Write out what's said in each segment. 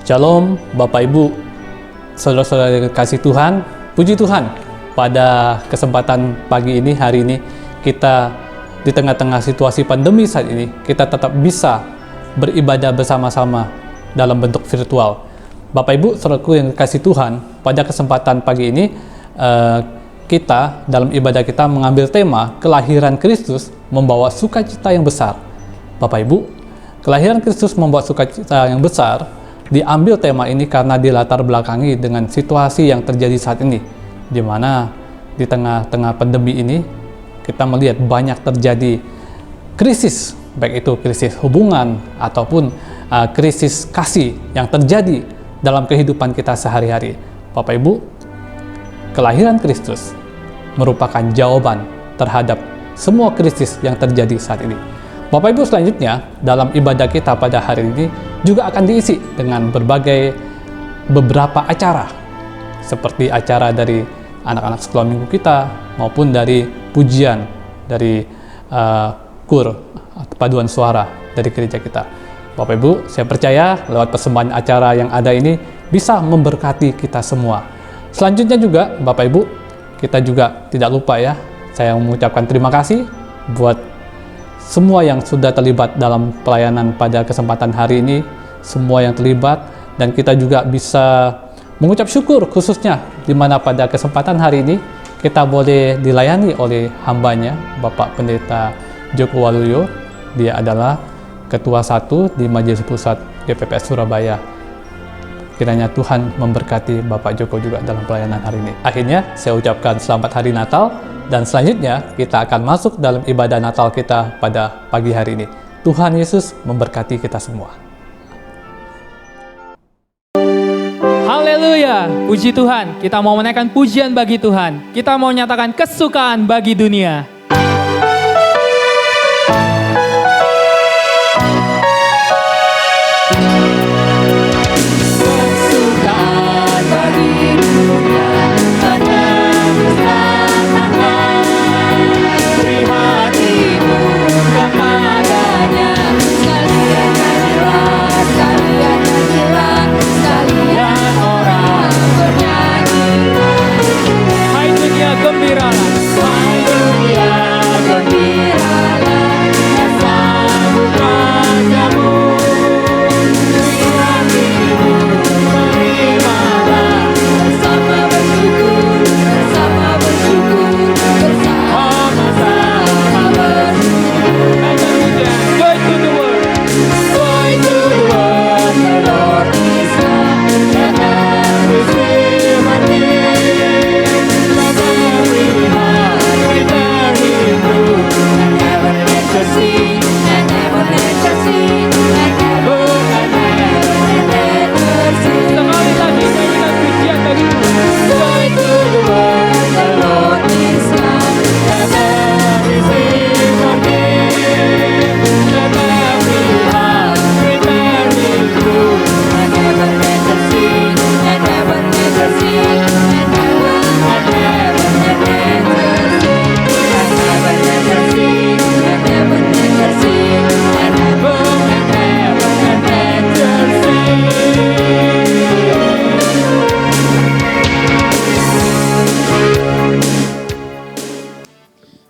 Shalom Bapak Ibu, saudara-saudara yang kasih Tuhan, puji Tuhan. Pada kesempatan pagi ini, hari ini, kita di tengah-tengah situasi pandemi saat ini, kita tetap bisa beribadah bersama-sama dalam bentuk virtual. Bapak Ibu, saudaraku yang kasih Tuhan, pada kesempatan pagi ini, kita dalam ibadah kita mengambil tema kelahiran Kristus membawa sukacita yang besar. Bapak Ibu, kelahiran Kristus membawa sukacita yang besar, diambil tema ini karena dilatar belakangi dengan situasi yang terjadi saat ini, di mana di tengah-tengah pandemi ini kita melihat banyak terjadi krisis, baik itu krisis hubungan ataupun krisis kasih yang terjadi dalam kehidupan kita sehari-hari. Bapak Ibu, kelahiran Kristus merupakan jawaban terhadap semua krisis yang terjadi saat ini. Bapak Ibu, selanjutnya dalam ibadah kita pada hari ini juga akan diisi dengan beberapa acara, seperti acara dari anak-anak sekolah minggu kita maupun dari pujian dari kur paduan suara dari gereja kita. Bapak Ibu, saya percaya lewat persembahan acara yang ada ini bisa memberkati kita semua. Selanjutnya juga Bapak Ibu, kita juga tidak lupa ya, saya mengucapkan terima kasih buat semua yang sudah terlibat dalam pelayanan pada kesempatan hari ini, semua yang terlibat, dan kita juga bisa mengucap syukur khususnya di mana pada kesempatan hari ini kita boleh dilayani oleh hambanya, Bapak Pendeta Joko Waluyo. Dia adalah Ketua 1 di Majelis Pusat GPPS Surabaya. Kiranya Tuhan memberkati Bapak Joko juga dalam pelayanan hari ini. Akhirnya saya ucapkan selamat hari Natal. Dan selanjutnya kita akan masuk dalam ibadah Natal kita pada pagi hari ini. Tuhan Yesus memberkati kita semua. Haleluya, puji Tuhan. Kita mau menaikkan pujian bagi Tuhan. Kita mau nyatakan kesukaan bagi dunia.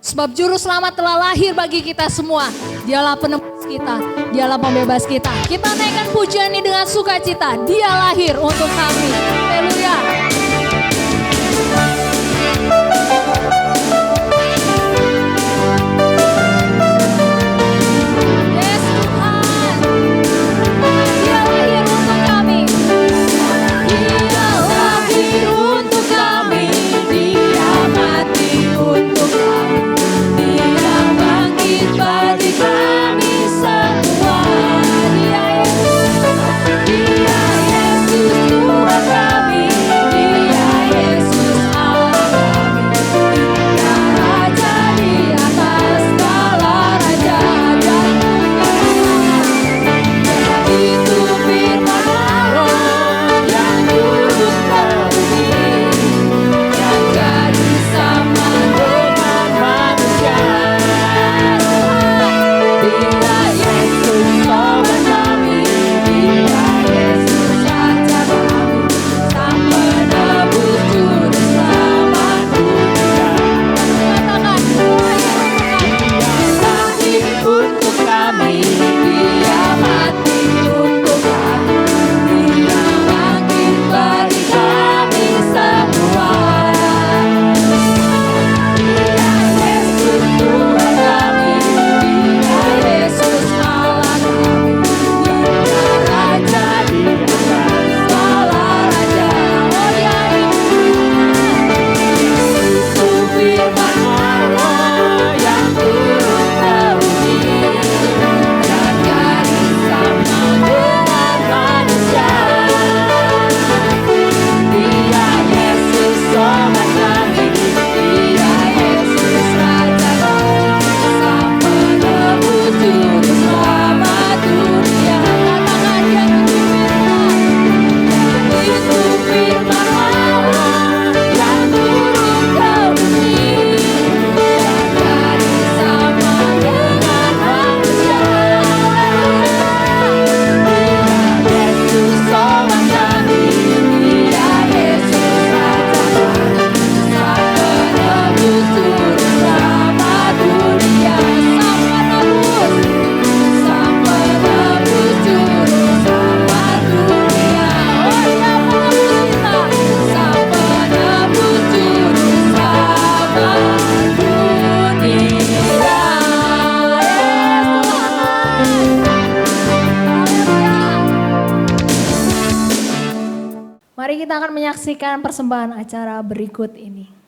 Sebab Juru Selamat telah lahir bagi kita semua. Dialah penebus kita, Dialah pembebas kita. Kita naikkan pujian ini dengan sukacita. Dia lahir untuk kami. Haleluya. Dia Yesus Tuhan kami. Haleluya. Mari kita akan menyaksikan persembahan acara berikut ini.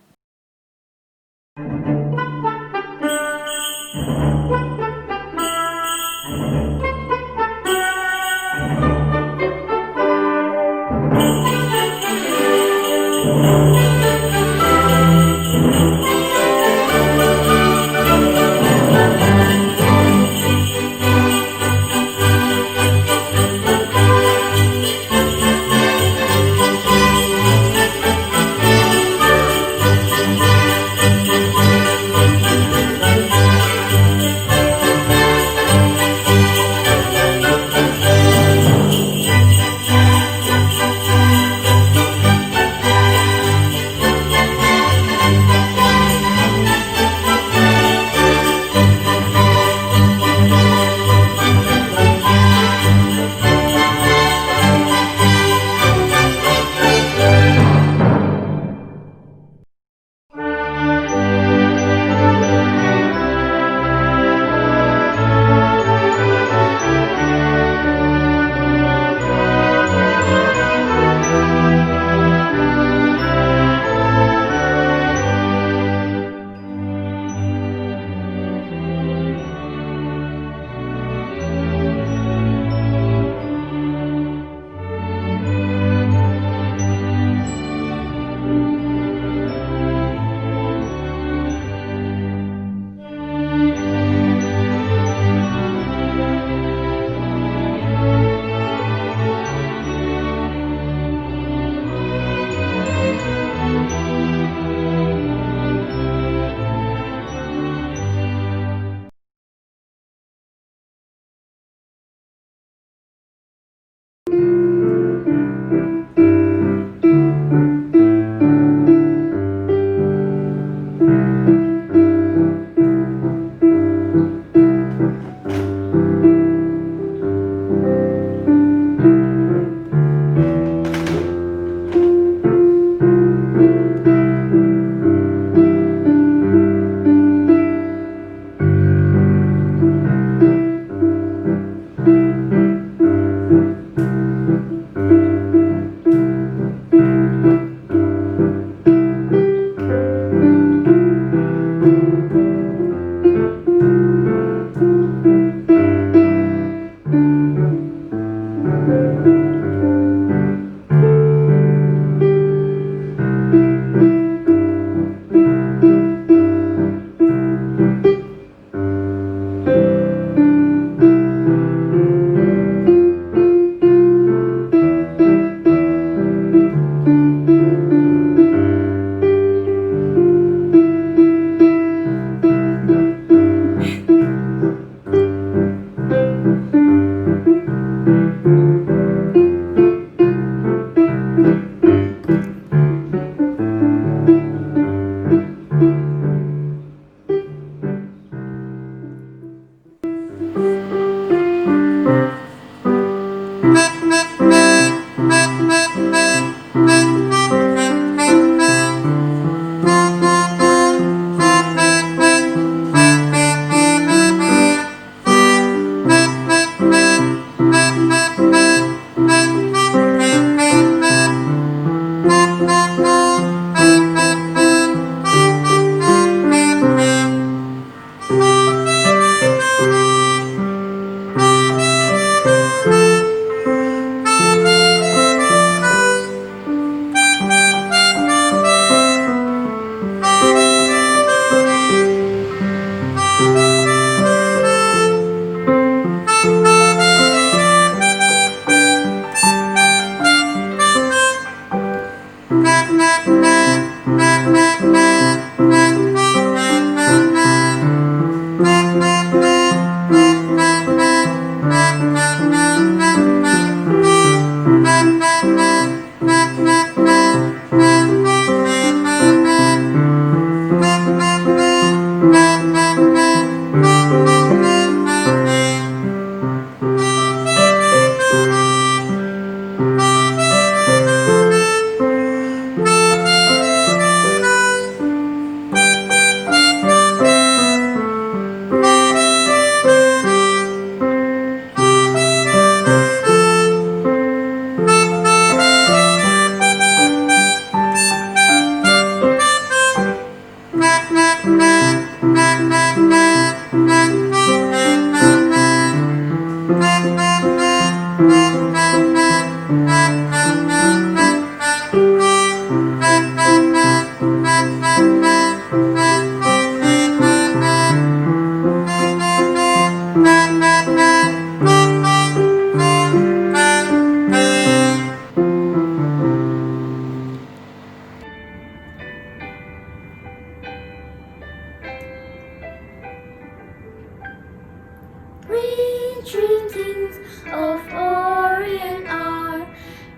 three kings of Orient are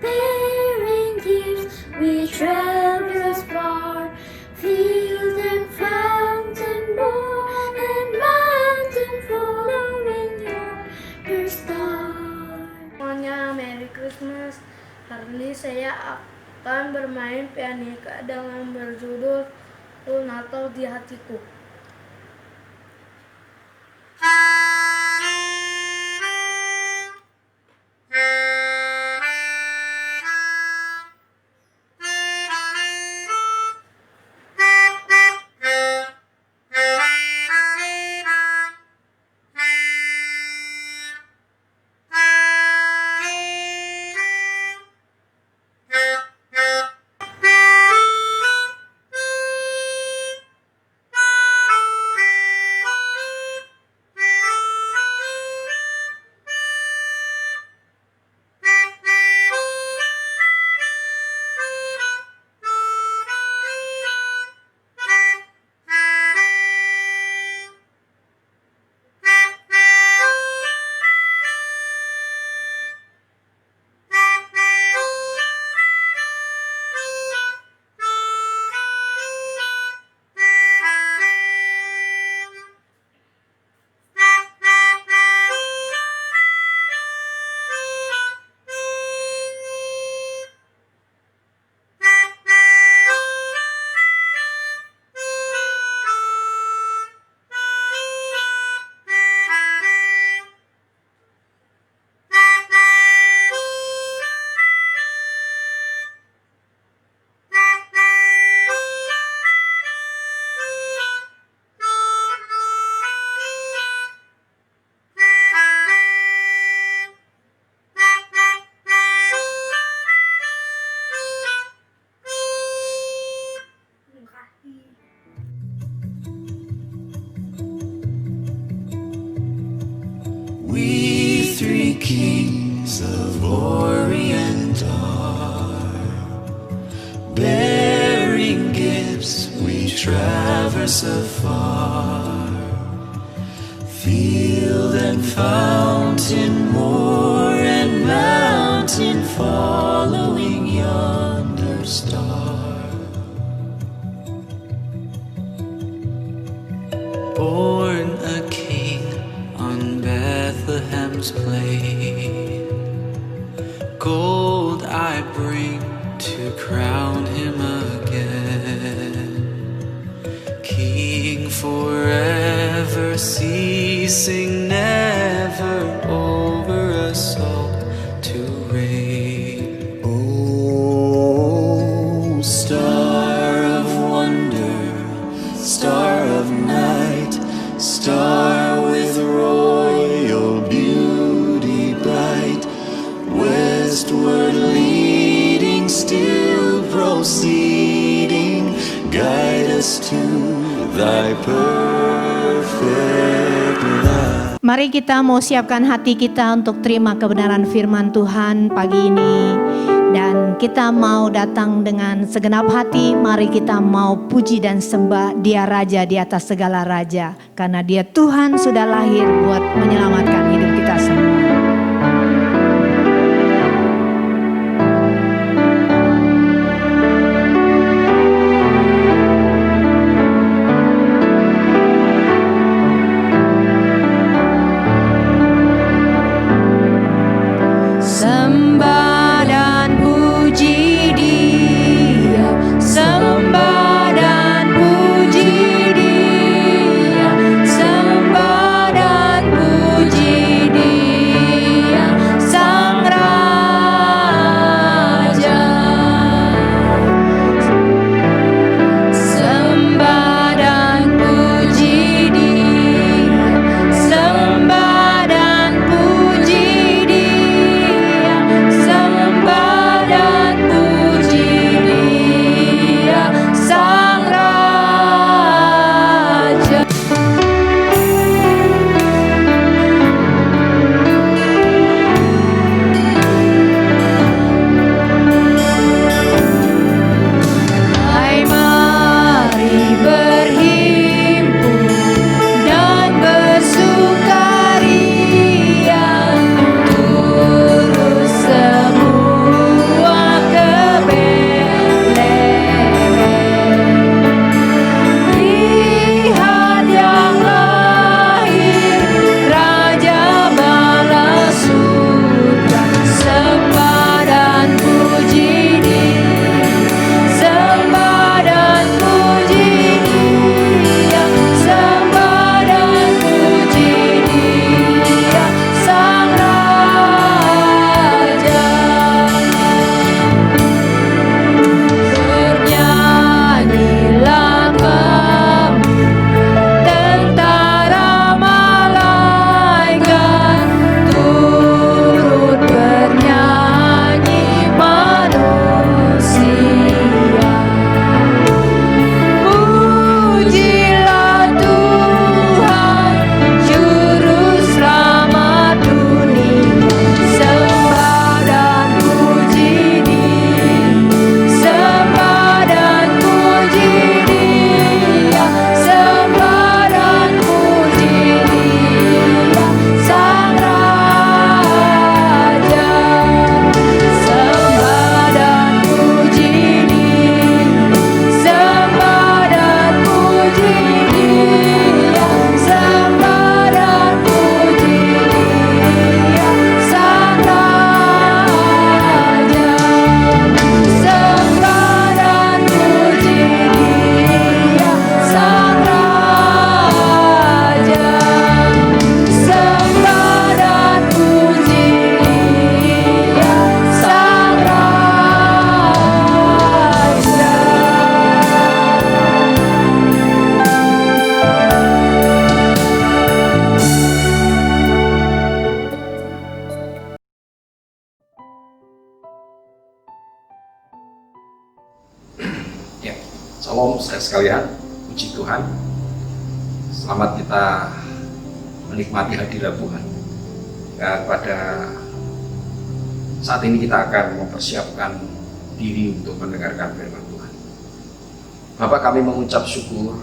bearing gifts. We travelers far, field and fountain born, and mountain following your star. Semuanya Merry Christmas. Hari ini saya akan bermain pianika dengan berjudul Natal di Hatiku. We three kings of Orient are bearing gifts. We traverse afar, field and fountain, moor and mountain, following yonder star. Born a king on Bethlehem's plain, gold I bring to crown him again, King forever, ceasing never, over us all to reign. Oh, star of wonder, star of night, star with royal beauty bright, westward leading, still proceeding, guide us to thy perfect light. Mari kita mau siapkan hati kita untuk terima kebenaran firman Tuhan pagi ini. Dan kita mau datang dengan segenap hati, mari kita mau puji dan sembah Dia Raja di atas segala raja. Karena Dia Tuhan sudah lahir buat menyelamatkan hidup kita semua. Sembah dan puji Dia, sembah dan puji Dia, sembah dan puji Dia. Shalom saudara sekalian, puji Tuhan. Selamat kita menikmati hadirat Tuhan. Dan pada saat ini kita akan mempersiapkan diri untuk mendengarkan firman Tuhan. Bapak, kami mengucap syukur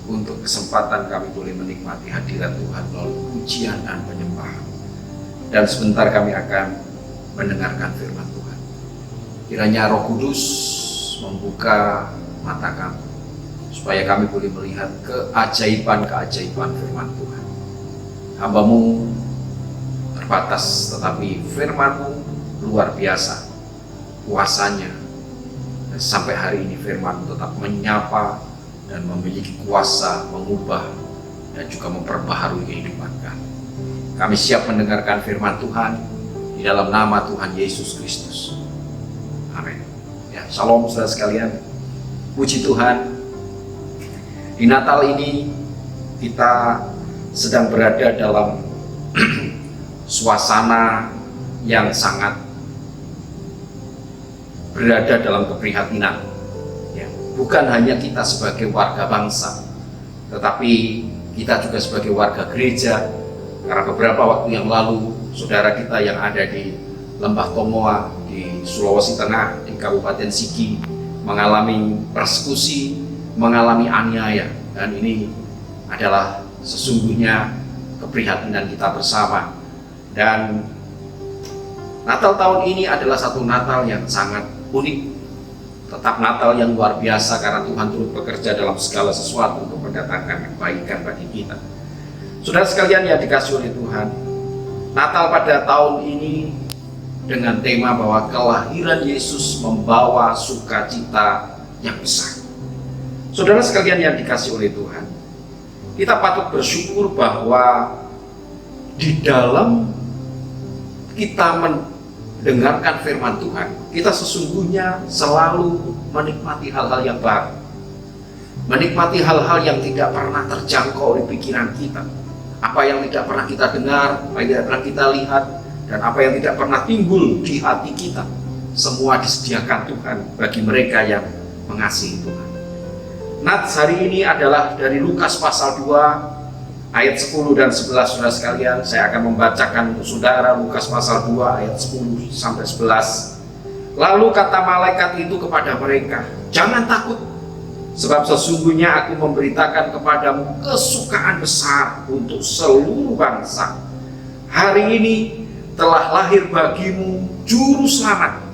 untuk kesempatan kami boleh menikmati hadirat Tuhan melalui pujian dan penyembahan. Dan sebentar kami akan mendengarkan firman Tuhan. Kiranya Roh Kudus membuka mata kami, supaya kami boleh melihat keajaiban-keajaiban firman Tuhan. Hamba-Mu terbatas, tetapi firman-Mu luar biasa kuasanya. Dan sampai hari ini firman tetap menyapa dan memiliki kuasa mengubah dan juga memperbaharui kehidupan kami. Kami siap mendengarkan firman Tuhan di dalam nama Tuhan Yesus Kristus. Amin. Ya, shalom saudara sekalian. Puji Tuhan, di Natal ini kita sedang berada dalam suasana yang sangat berada dalam keprihatinan. Ya, bukan hanya kita sebagai warga bangsa, tetapi kita juga sebagai warga gereja. Karena beberapa waktu yang lalu, saudara kita yang ada di Lembah Tomoa, di Sulawesi Tengah, di Kabupaten Sigi, mengalami persekusi, mengalami aniaya, dan ini adalah sesungguhnya keprihatinan kita bersama. Dan Natal tahun ini adalah satu Natal yang sangat unik, tetap Natal yang luar biasa karena Tuhan turut bekerja dalam segala sesuatu untuk mendatangkan kebaikan bagi kita. Saudara sekalian yang dikasihi oleh Tuhan, Natal pada tahun ini dengan tema bahwa kelahiran Yesus membawa sukacita yang besar. Saudara sekalian yang dikasihi oleh Tuhan, kita patut bersyukur bahwa di dalam kita mendengarkan firman Tuhan, kita sesungguhnya selalu menikmati hal-hal yang baru, menikmati hal-hal yang tidak pernah terjangkau oleh pikiran kita, apa yang tidak pernah kita dengar, apa yang tidak pernah kita lihat, dan apa yang tidak pernah timbul di hati kita, semua disediakan Tuhan bagi mereka yang mengasihi Tuhan. Nats hari ini adalah dari Lukas pasal 2 ayat 10 dan 11. Saudara sekalian, saya akan membacakan untuk saudara Lukas pasal 2 ayat 10 sampai 11. Lalu kata malaikat itu kepada mereka, "Jangan takut, sebab sesungguhnya aku memberitakan kepadamu kesukaan besar untuk seluruh bangsa. Hari ini telah lahir bagimu juru selamat,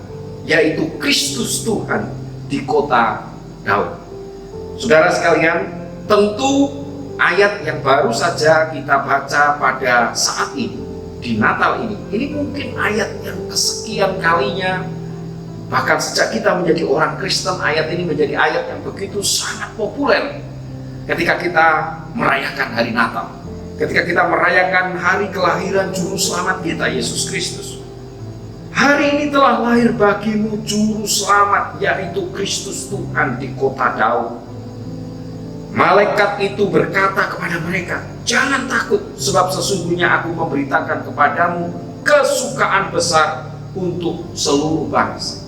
yaitu Kristus Tuhan di kota Daud." Saudara sekalian, tentu ayat yang baru saja kita baca pada saat ini, di Natal ini mungkin ayat yang kesekian kalinya, bahkan sejak kita menjadi orang Kristen, ayat ini menjadi ayat yang begitu sangat populer ketika kita merayakan hari Natal, ketika kita merayakan hari kelahiran juru selamat kita, Yesus Kristus. Hari ini telah lahir bagimu juru selamat, yaitu Kristus Tuhan di kota Daud. Malaikat itu berkata kepada mereka, "Jangan takut, sebab sesungguhnya aku memberitakan kepadamu kesukaan besar untuk seluruh bangsa."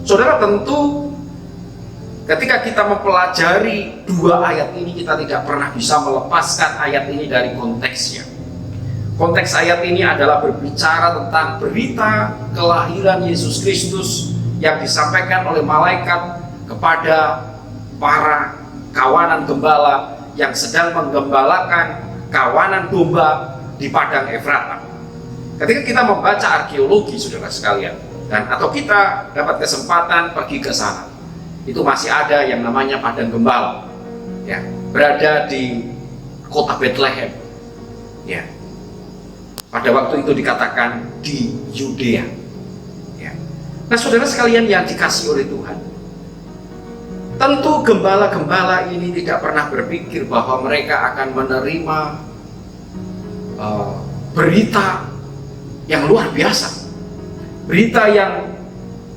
Saudara, tentu ketika kita mempelajari dua ayat ini, kita tidak pernah bisa melepaskan ayat ini dari konteksnya. Konteks ayat ini adalah berbicara tentang berita kelahiran Yesus Kristus yang disampaikan oleh malaikat kepada para kawanan gembala yang sedang menggembalakan kawanan domba di padang Efrata. Ketika kita membaca arkeologi, saudara sekalian, dan atau kita dapat kesempatan pergi ke sana, itu masih ada yang namanya padang gembala, ya, berada di kota Bethlehem, ya. Pada waktu itu dikatakan di Yudea, ya. Nah, saudara sekalian yang dikasihi oleh Tuhan, tentu gembala-gembala ini tidak pernah berpikir bahwa mereka akan menerima berita yang luar biasa, berita yang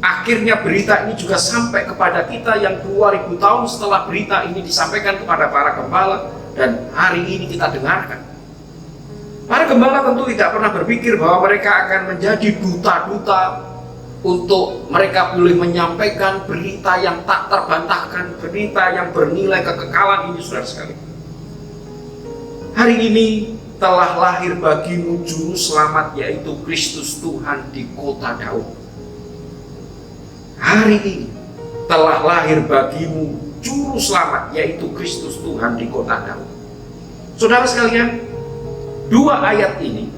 akhirnya berita ini juga sampai kepada kita yang 2000 tahun setelah berita ini disampaikan kepada para gembala dan hari ini kita dengarkan. Para gembala tentu tidak pernah berpikir bahwa mereka akan menjadi duta-duta untuk mereka boleh menyampaikan berita yang tak terbantahkan, berita yang bernilai kekekalan ini, saudara sekalian. Hari ini telah lahir bagimu juru selamat, yaitu Kristus Tuhan di kota Daud. Hari ini telah lahir bagimu juru selamat, yaitu Kristus Tuhan di kota Daud. Saudara sekalian, dua ayat ini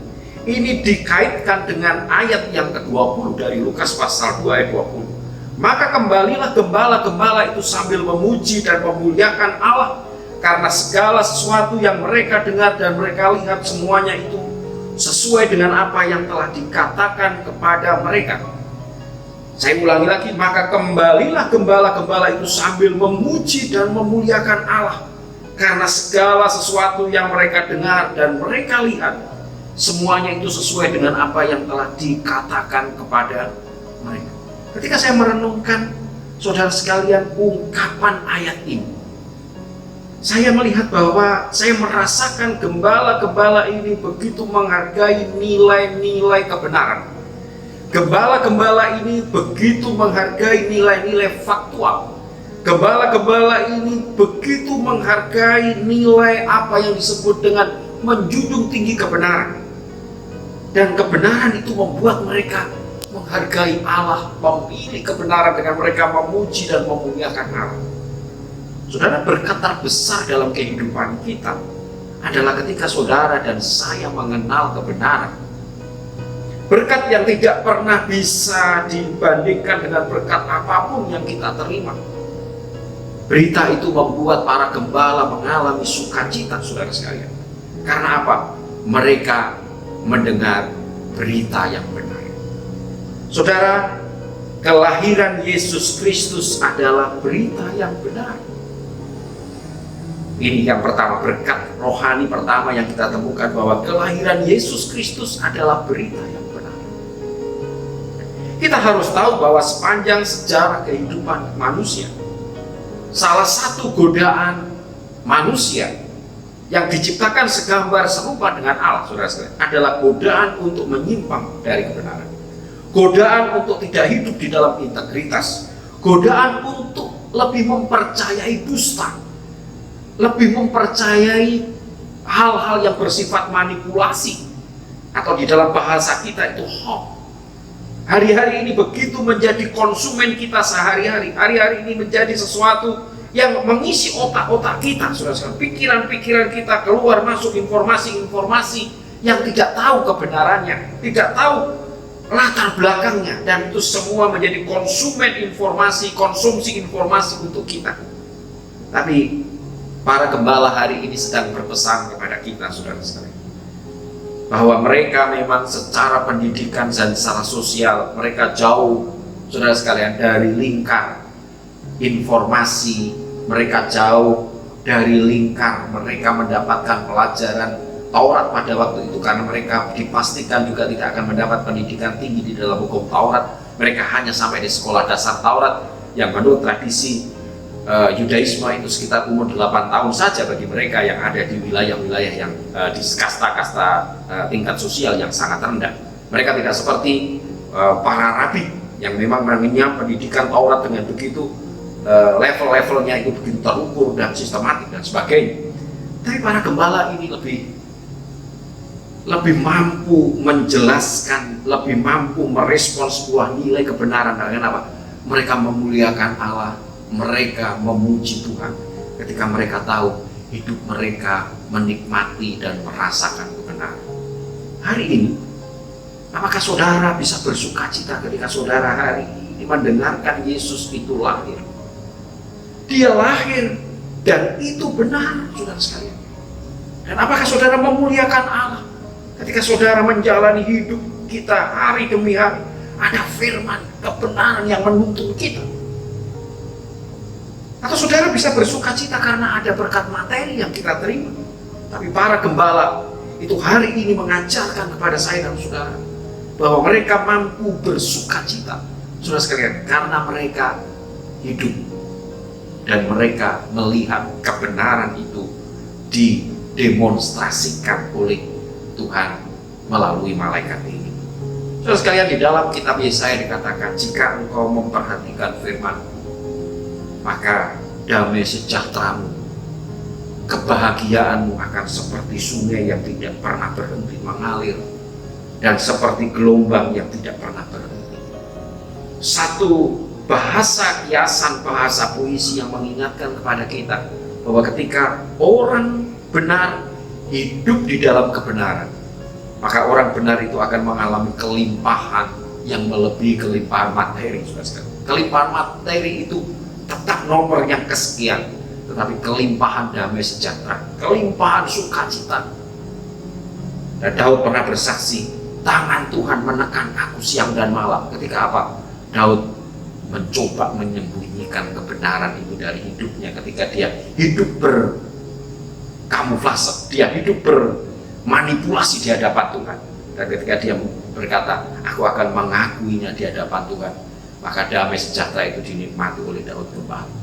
dikaitkan dengan ayat yang ke-20 dari Lukas pasal 2 ayat 20. Maka kembalilah gembala-gembala itu sambil memuji dan memuliakan Allah, karena segala sesuatu yang mereka dengar dan mereka lihat semuanya itu sesuai dengan apa yang telah dikatakan kepada mereka. Saya ulangi lagi, maka kembalilah gembala-gembala itu sambil memuji dan memuliakan Allah, karena segala sesuatu yang mereka dengar dan mereka lihat semuanya itu sesuai dengan apa yang telah dikatakan kepada mereka. Ketika saya merenungkan, saudara sekalian, ungkapan ayat ini, saya melihat bahwa saya merasakan gembala-gembala ini begitu menghargai nilai-nilai kebenaran. Gembala-gembala ini begitu menghargai nilai-nilai faktual. Gembala-gembala ini begitu menghargai nilai apa yang disebut dengan menjunjung tinggi kebenaran. Dan kebenaran itu membuat mereka menghargai Allah, memilih kebenaran dengan mereka memuji dan memuliakan Allah. Saudara, berkat terbesar dalam kehidupan kita adalah ketika saudara dan saya mengenal kebenaran. Berkat yang tidak pernah bisa dibandingkan dengan berkat apapun yang kita terima. Berita itu membuat para gembala mengalami sukacita, saudara sekalian. Karena apa? Mereka mendengar berita yang benar. Saudara, kelahiran Yesus Kristus adalah berita yang benar. Ini yang pertama, berkat rohani pertama yang kita temukan, bahwa kelahiran Yesus Kristus adalah berita yang benar. Kita harus tahu bahwa sepanjang sejarah kehidupan manusia, salah satu godaan manusia yang diciptakan segambar serupa dengan Allah, saudara sekalian, adalah godaan untuk menyimpang dari kebenaran. Godaan untuk tidak hidup di dalam integritas. Godaan untuk lebih mempercayai dusta. Lebih mempercayai hal-hal yang bersifat manipulasi. Atau di dalam bahasa kita itu hoax. Hari-hari ini begitu menjadi konsumen kita sehari-hari. Hari-hari ini menjadi sesuatu yang mengisi otak-otak kita, saudara-saudara. Pikiran-pikiran kita keluar masuk informasi-informasi yang tidak tahu kebenarannya, tidak tahu latar belakangnya, dan itu semua menjadi konsumen informasi, konsumsi informasi untuk kita. Tapi para gembala hari ini sedang berpesan kepada kita, saudara-saudara, bahwa mereka memang secara pendidikan dan secara sosial mereka jauh, saudara sekalian, dari lingkar informasi. Mereka jauh dari lingkar mereka mendapatkan pelajaran Taurat pada waktu itu, karena mereka dipastikan juga tidak akan mendapat pendidikan tinggi di dalam hukum Taurat. Mereka hanya sampai di sekolah dasar Taurat yang menurut tradisi Yudaisme itu sekitar umur 8 tahun saja bagi mereka yang ada di wilayah-wilayah yang di kasta-kasta tingkat sosial yang sangat rendah. Mereka tidak seperti para rabi yang memang mengenyam pendidikan Taurat dengan begitu level-levelnya itu begitu terukur dan sistematik dan sebagainya. Tapi para gembala ini lebih mampu menjelaskan, lebih mampu merespon sebuah nilai kebenaran. Dengan apa? Mereka memuliakan Allah, mereka memuji Tuhan ketika mereka tahu hidup mereka menikmati dan merasakan kebenaran. Hari ini, apakah saudara bisa bersuka cita ketika saudara hari ini mendengarkan Yesus itu lahir? Dia lahir dan itu benar, saudara sekalian. Dan apakah saudara memuliakan Allah ketika saudara menjalani hidup kita hari demi hari? Ada firman kebenaran yang menuntun kita. Atau saudara bisa bersuka cita karena ada berkat materi yang kita terima. Tapi para gembala itu hari ini mengajarkan kepada saya dan saudara bahwa mereka mampu bersuka cita, saudara sekalian, karena mereka hidup dan mereka melihat kebenaran itu didemonstrasikan oleh Tuhan melalui malaikat ini. Saudara sekalian, di dalam kitab Yesaya dikatakan, jika engkau memperhatikan firman, maka damai sejahteramu, kebahagiaanmu akan seperti sungai yang tidak pernah berhenti mengalir, dan seperti gelombang yang tidak pernah berhenti. Satu bahasa kiasan, bahasa puisi yang mengingatkan kepada kita bahwa ketika orang benar hidup di dalam kebenaran, maka orang benar itu akan mengalami kelimpahan yang melebihi kelimpahan materi. Kelimpahan materi itu tetap nomor yang kesekian, tetapi kelimpahan damai sejahtera, kelimpahan sukacita. Dan Daud pernah bersaksi, tangan Tuhan menekan aku siang dan malam. Ketika apa? Daud mencoba menyembunyikan kebenaran itu dari hidupnya ketika dia hidup berkamuflase, dia hidup bermanipulasi di hadapan Tuhan. Dan ketika dia berkata, aku akan mengakuinya di hadapan Tuhan, maka damai sejahtera itu dinikmati oleh Daud kembali.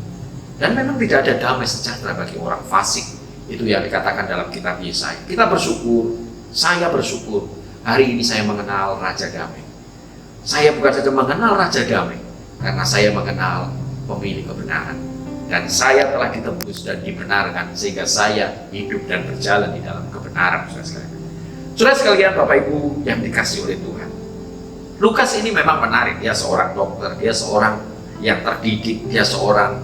Dan memang tidak ada damai sejahtera bagi orang fasik. Itu yang dikatakan dalam kitab Yesaya. Kita bersyukur, saya bersyukur, hari ini saya mengenal Raja Damai. Saya bukan saja mengenal Raja Damai, karena saya mengenal pemilik kebenaran. Dan saya telah ditebus dan dibenarkan, sehingga saya hidup dan berjalan di dalam kebenaran. Saudara sekalian, Bapak Ibu yang dikasihi oleh Tuhan, Lukas ini memang menarik. Dia seorang dokter, dia seorang yang terdidik, dia seorang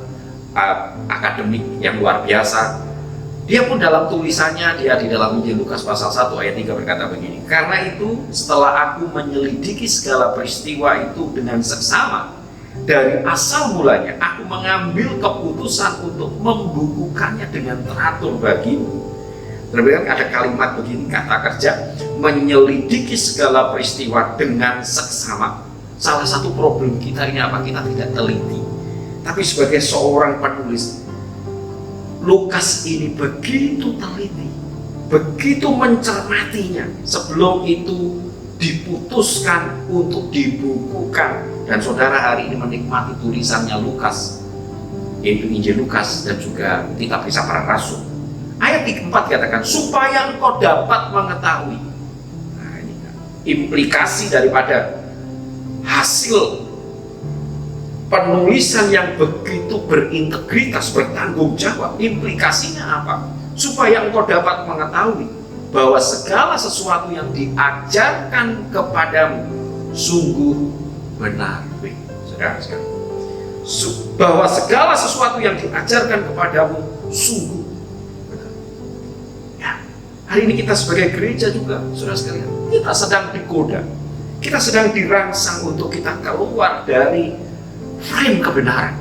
akademik yang luar biasa. Dia pun dalam tulisannya, dia di dalam Injil Lukas pasal 1 ayat 3 berkata begini, karena itu setelah aku menyelidiki segala peristiwa itu dengan seksama, dari asal mulanya aku mengambil keputusan untuk membukukannya dengan teratur bagimu. Terlebih ada kalimat begini, kata kerja, menyelidiki segala peristiwa dengan seksama. Salah satu problem kita ini apa? Kita tidak teliti. Tapi sebagai seorang penulis, Lukas ini begitu teliti, begitu mencermatinya sebelum itu diputuskan untuk dibukukan. Dan saudara hari ini menikmati tulisannya Lukas, yaitu Injil Lukas dan juga kitab Kisah Para Rasul. Ayat 4 katakan, supaya engkau dapat mengetahui. Nah, ini implikasi daripada hasil penulisan yang begitu berintegritas, bertanggung jawab. Implikasinya apa? Supaya engkau dapat mengetahui bahwa segala sesuatu yang diajarkan kepadamu sungguh benar. Saudara sekalian, bahwa segala sesuatu yang diajarkan kepadamu sungguh benar. Ya, hari ini kita sebagai gereja juga, saudara sekalian, kita sedang digoda, kita sedang dirangsang untuk kita keluar dari frame kebenaran.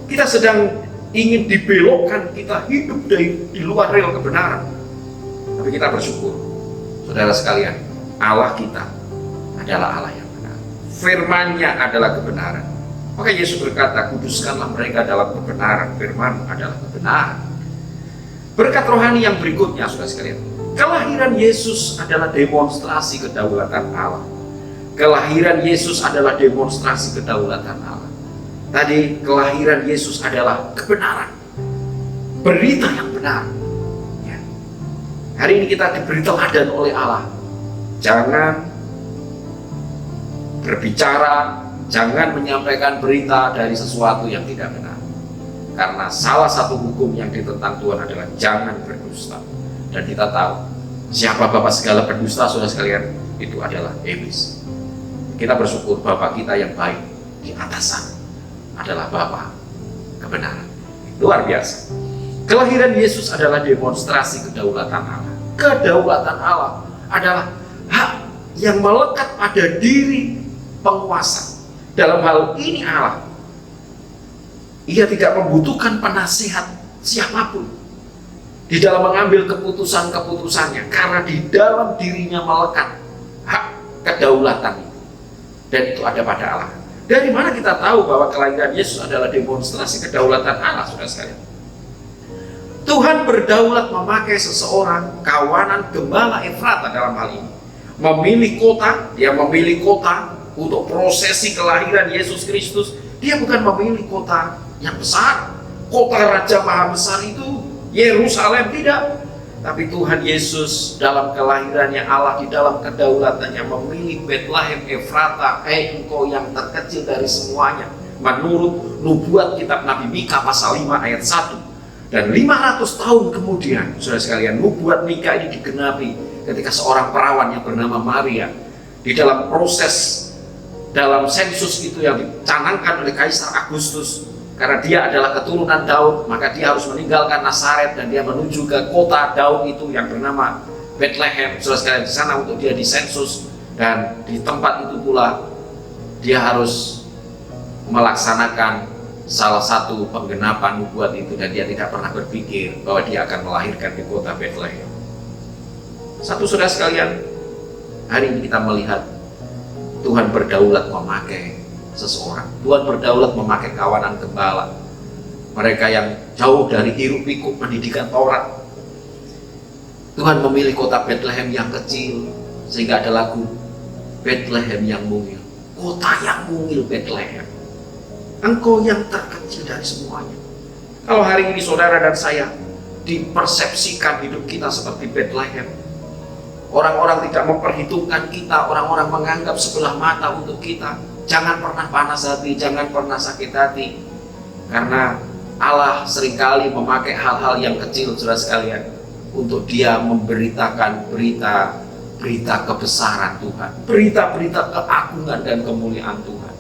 Kita sedang ingin dibelokkan, kita hidup di luar rel kebenaran. Tapi kita bersyukur, saudara sekalian, Allah kita adalah Allah yang benar. Firman-Nya adalah kebenaran. Maka Yesus berkata, kuduskanlah mereka dalam kebenaran. Firman adalah kebenaran. Berkat rohani yang berikutnya, saudara sekalian, kelahiran Yesus adalah demonstrasi kedaulatan Allah. Kelahiran Yesus adalah demonstrasi kedaulatan Allah. Tadi kelahiran Yesus adalah kebenaran, berita yang benar. Ya. Hari ini kita diberi teladan oleh Allah. Jangan berbicara, jangan menyampaikan berita dari sesuatu yang tidak benar. Karena salah satu hukum yang ditentang Tuhan adalah jangan berdusta. Dan kita tahu siapa bapa segala pendusta, saudara sekalian, itu adalah iblis. Kita bersyukur Bapa kita yang baik di atas sana adalah Bapa kebenaran. Luar biasa. Kelahiran Yesus adalah demonstrasi kedaulatan Allah. Kedaulatan Allah adalah hak yang melekat pada diri penguasa. Dalam hal ini Allah, Ia tidak membutuhkan penasihat siapapun di dalam mengambil keputusan-keputusannya, karena di dalam dirinya melekat hak kedaulatan itu. Dan itu ada pada Allah. Dari mana kita tahu bahwa kelahiran Yesus adalah demonstrasi kedaulatan Allah, saudara sekalian? Tuhan berdaulat memakai seseorang, kawanan gembala Efrata dalam hal ini, memilih kota. Dia memilih kota untuk prosesi kelahiran Yesus Kristus. Dia bukan memilih kota yang besar, kota Raja Maha Besar itu Yerusalem, tidak. Tapi Tuhan Yesus dalam kelahirannya, Allah di dalam kedaulatannya memilih Betlehem Efrata, engkau yang terkecil dari semuanya, menurut nubuat kitab Nabi Mika pasal 5 ayat 1. Dan 500 tahun kemudian, saudara sekalian, nubuat Mika ini digenapi ketika seorang perawan yang bernama Maria di dalam proses dalam sensus itu yang dicanangkan oleh Kaisar Agustus, karena dia adalah keturunan Daud, maka dia harus meninggalkan Nazaret dan dia menuju ke kota Daud itu yang bernama Bethlehem, saudara sekalian, di sana untuk dia disensus. Dan di tempat itu pula dia harus melaksanakan salah satu penggenapan nubuat itu, dan dia tidak pernah berpikir bahwa dia akan melahirkan di kota Bethlehem. Satu, saudara sekalian, hari ini kita melihat Tuhan berdaulat memakai seseorang. Tuhan berdaulat memakai kawanan gembala, mereka yang jauh dari hiruk pikuk pendidikan Taurat. Tuhan memilih kota Bethlehem yang kecil, sehingga ada lagu Bethlehem yang mungil, kota yang mungil Bethlehem, engkau yang terkecil dari semuanya. Kalau hari ini saudara dan saya dipersepsikan hidup kita seperti Bethlehem, orang-orang tidak memperhitungkan kita, orang-orang menganggap sebelah mata untuk kita, jangan pernah panas hati, jangan pernah sakit hati. Karena Allah seringkali memakai hal-hal yang kecil, saudara sekalian, untuk dia memberitakan berita kebesaran Tuhan, berita keagungan dan kemuliaan Tuhan.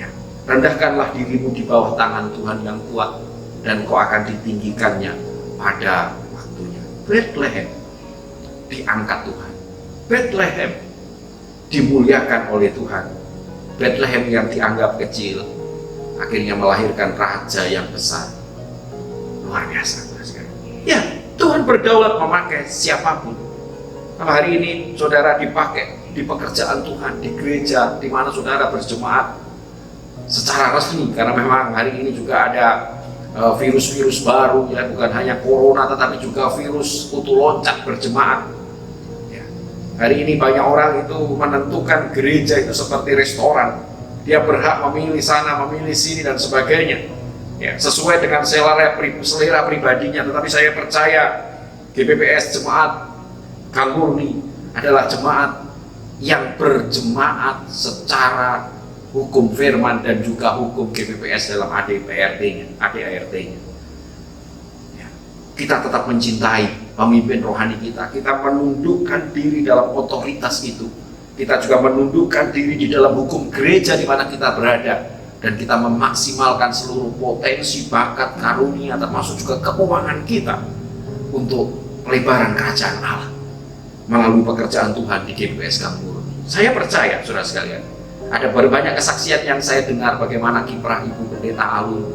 Ya, rendahkanlah dirimu di bawah tangan Tuhan yang kuat, dan kau akan ditinggikannya pada waktunya. Bethlehem diangkat Tuhan, Bethlehem dimuliakan oleh Tuhan. Bethlehem yang dianggap kecil akhirnya melahirkan raja yang besar. Luar biasa, saudara. Ya, Tuhan berdaulat memakai siapapun. Kalau hari ini saudara dipakai di pekerjaan Tuhan, di gereja di mana saudara berjemaat secara resmi, karena memang hari ini juga ada virus-virus baru, ya, bukan hanya corona tetapi juga virus kutu loncat berjemaat. Ya. Hari ini banyak orang itu menentukan gereja itu seperti restoran, dia berhak memilih sana, memilih sini dan sebagainya, ya, sesuai dengan selera pribadinya. Tetapi saya percaya GPPS Jemaat Gang Murni adalah jemaat yang berjemaat secara hukum firman dan juga hukum GPPS dalam ADPRT-nya, ADART-nya. Ya. Kita tetap mencintai pemimpin rohani kita menundukkan diri dalam otoritas itu. Kita juga menundukkan diri di dalam hukum gereja di mana kita berada, dan kita memaksimalkan seluruh potensi, bakat, karunia, termasuk juga keuangan kita untuk pelebaran kerajaan Allah melalui pekerjaan Tuhan di GPPS Gang Murni. Saya percaya, saudara sekalian, ada banyak kesaksian yang saya dengar bagaimana kiprah Ibu Pendeta Alun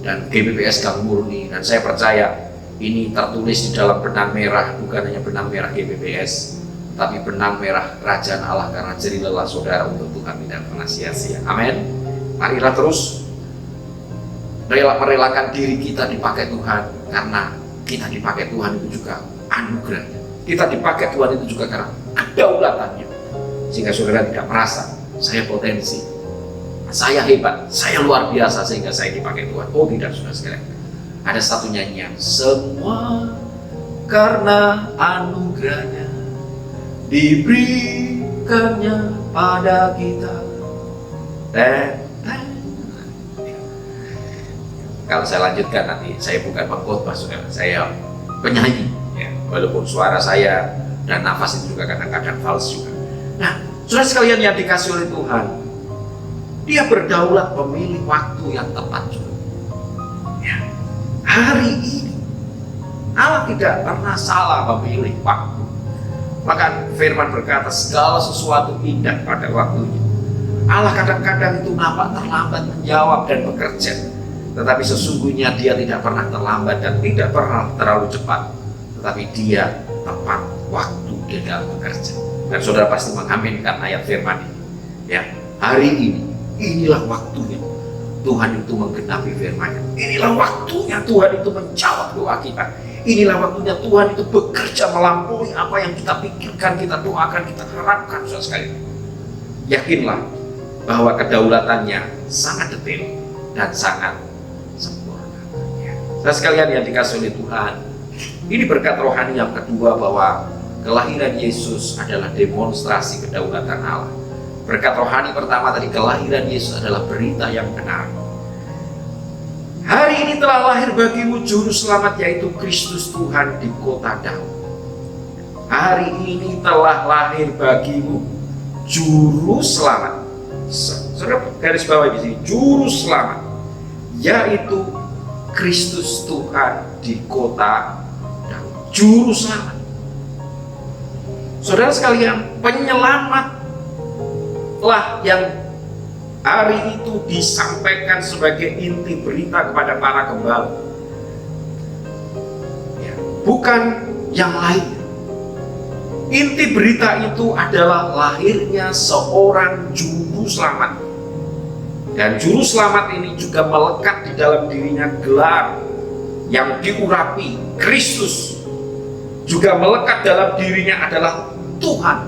dan GPPS Gang Murni, dan saya percaya ini tertulis di dalam benang merah, bukan hanya benang merah GPPS, tapi benang merah kerajaan Allah, karena jerih lelah saudara untuk Tuhan tidak pernah sia-sia. Amin. Marilah terus merelakan diri kita dipakai Tuhan, karena kita dipakai Tuhan itu juga anugerahnya. Kita dipakai Tuhan itu juga karena kedaulatannya, sehingga saudara tidak merasa saya potensi, saya hebat, saya luar biasa sehingga saya dipakai Tuhan. Oh tidak, saudara sekalian. Ada satu nyanyian, semua karena anugerahnya diberikannya pada kita. Kalau saya lanjutkan nanti saya bukan pengkhotbah, saudara, saya penyanyi, ya, walaupun suara saya dan nafas itu juga kadang-kadang fals juga. Nah, saudara sekalian yang dikasih oleh Tuhan, dia berdaulat memilih waktu yang tepat juga. Ya, hari ini Allah tidak pernah salah memilih waktu. Maka firman berkata segala sesuatu indah pada waktunya. Allah kadang-kadang itu nampak terlambat menjawab dan bekerja, tetapi sesungguhnya dia tidak pernah terlambat dan tidak pernah terlalu cepat, tetapi dia tepat waktu di dalam bekerja. Dan saudara pasti mengaminkan ayat firman ini. Ya, hari ini, inilah waktunya Tuhan itu menggenapi firman-Nya. Inilah waktunya Tuhan itu menjawab doa kita. Inilah waktunya Tuhan itu bekerja melampaui apa yang kita pikirkan, kita doakan, kita harapkan, saudara sekalian. Yakinlah bahwa kedaulatannya sangat detail dan sangat sempurna. Ya. Saudara sekalian yang dikasihi oleh Tuhan, Ini berkat rohani yang kedua, bahwa kelahiran Yesus adalah demonstrasi kedaulatan Allah. Berkat rohani pertama tadi, kelahiran Yesus adalah berita yang benar. Hari ini telah lahir bagimu juru selamat, yaitu Kristus Tuhan di kota Daud. Hari ini telah lahir bagimu juru selamat. Saudara garis bawah di sini, juru selamat, yaitu Kristus Tuhan di kota Daud. Juru selamat. Saudara sekalian, penyelamatlah yang hari itu disampaikan sebagai inti berita kepada para gembala, ya, bukan yang lain. Inti berita itu adalah lahirnya seorang juru selamat, dan juru selamat ini juga melekat di dalam dirinya gelar yang diurapi Kristus. Juga melekat dalam dirinya adalah Tuhan,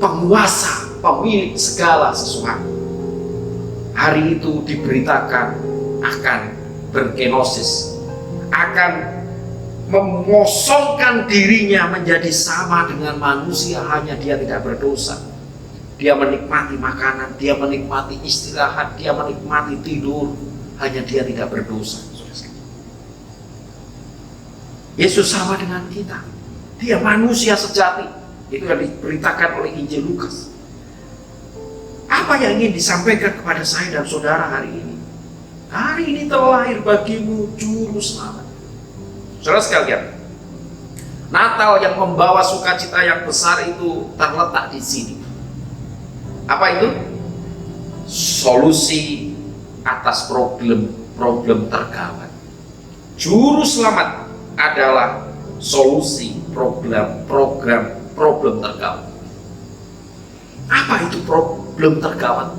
penguasa, pemilik segala sesuatu. Hari itu diberitakan akan berkenosis, akan mengosongkan dirinya menjadi sama dengan manusia, hanya dia tidak berdosa. Dia menikmati makanan, dia menikmati istirahat, dia menikmati tidur, hanya dia tidak berdosa. Yesus sama dengan kita, dia manusia sejati. Itu yang diberitakan oleh Injil Lukas. Apa yang ingin disampaikan kepada saya dan saudara hari ini? Hari ini telah lahir bagimu juru selamat. Saudara sekalian, Natal yang membawa sukacita yang besar itu terletak di sini. Apa itu? Solusi atas problem tergawat. Juru selamat adalah solusi problem tergawat. Apa itu problem tergawat?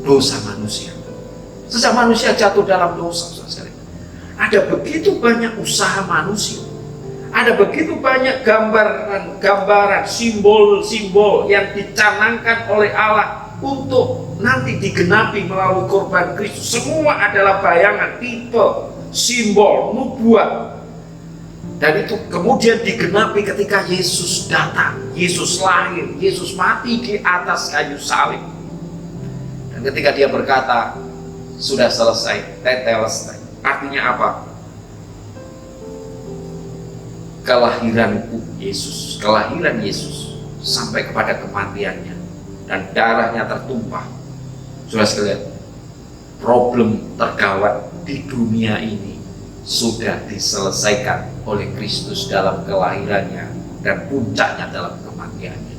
Dosa manusia. Sejak manusia jatuh dalam dosa, saudara sekalian, ada begitu banyak usaha manusia, ada begitu banyak gambaran, simbol-simbol yang dicanangkan oleh Allah untuk nanti digenapi melalui korban Kristus. Semua adalah bayangan, tipe, simbol, nubuat. Dan itu kemudian digenapi ketika Yesus datang, Yesus lahir, Yesus mati di atas kayu salib. Dan ketika dia berkata, sudah selesai, tetelestai. Artinya apa? Kelahiran Yesus sampai kepada kematiannya dan darahnya tertumpah. Sudah sekalian, problem tergawat di dunia ini sudah diselesaikan oleh Kristus dalam kelahirannya dan puncaknya dalam kematiannya.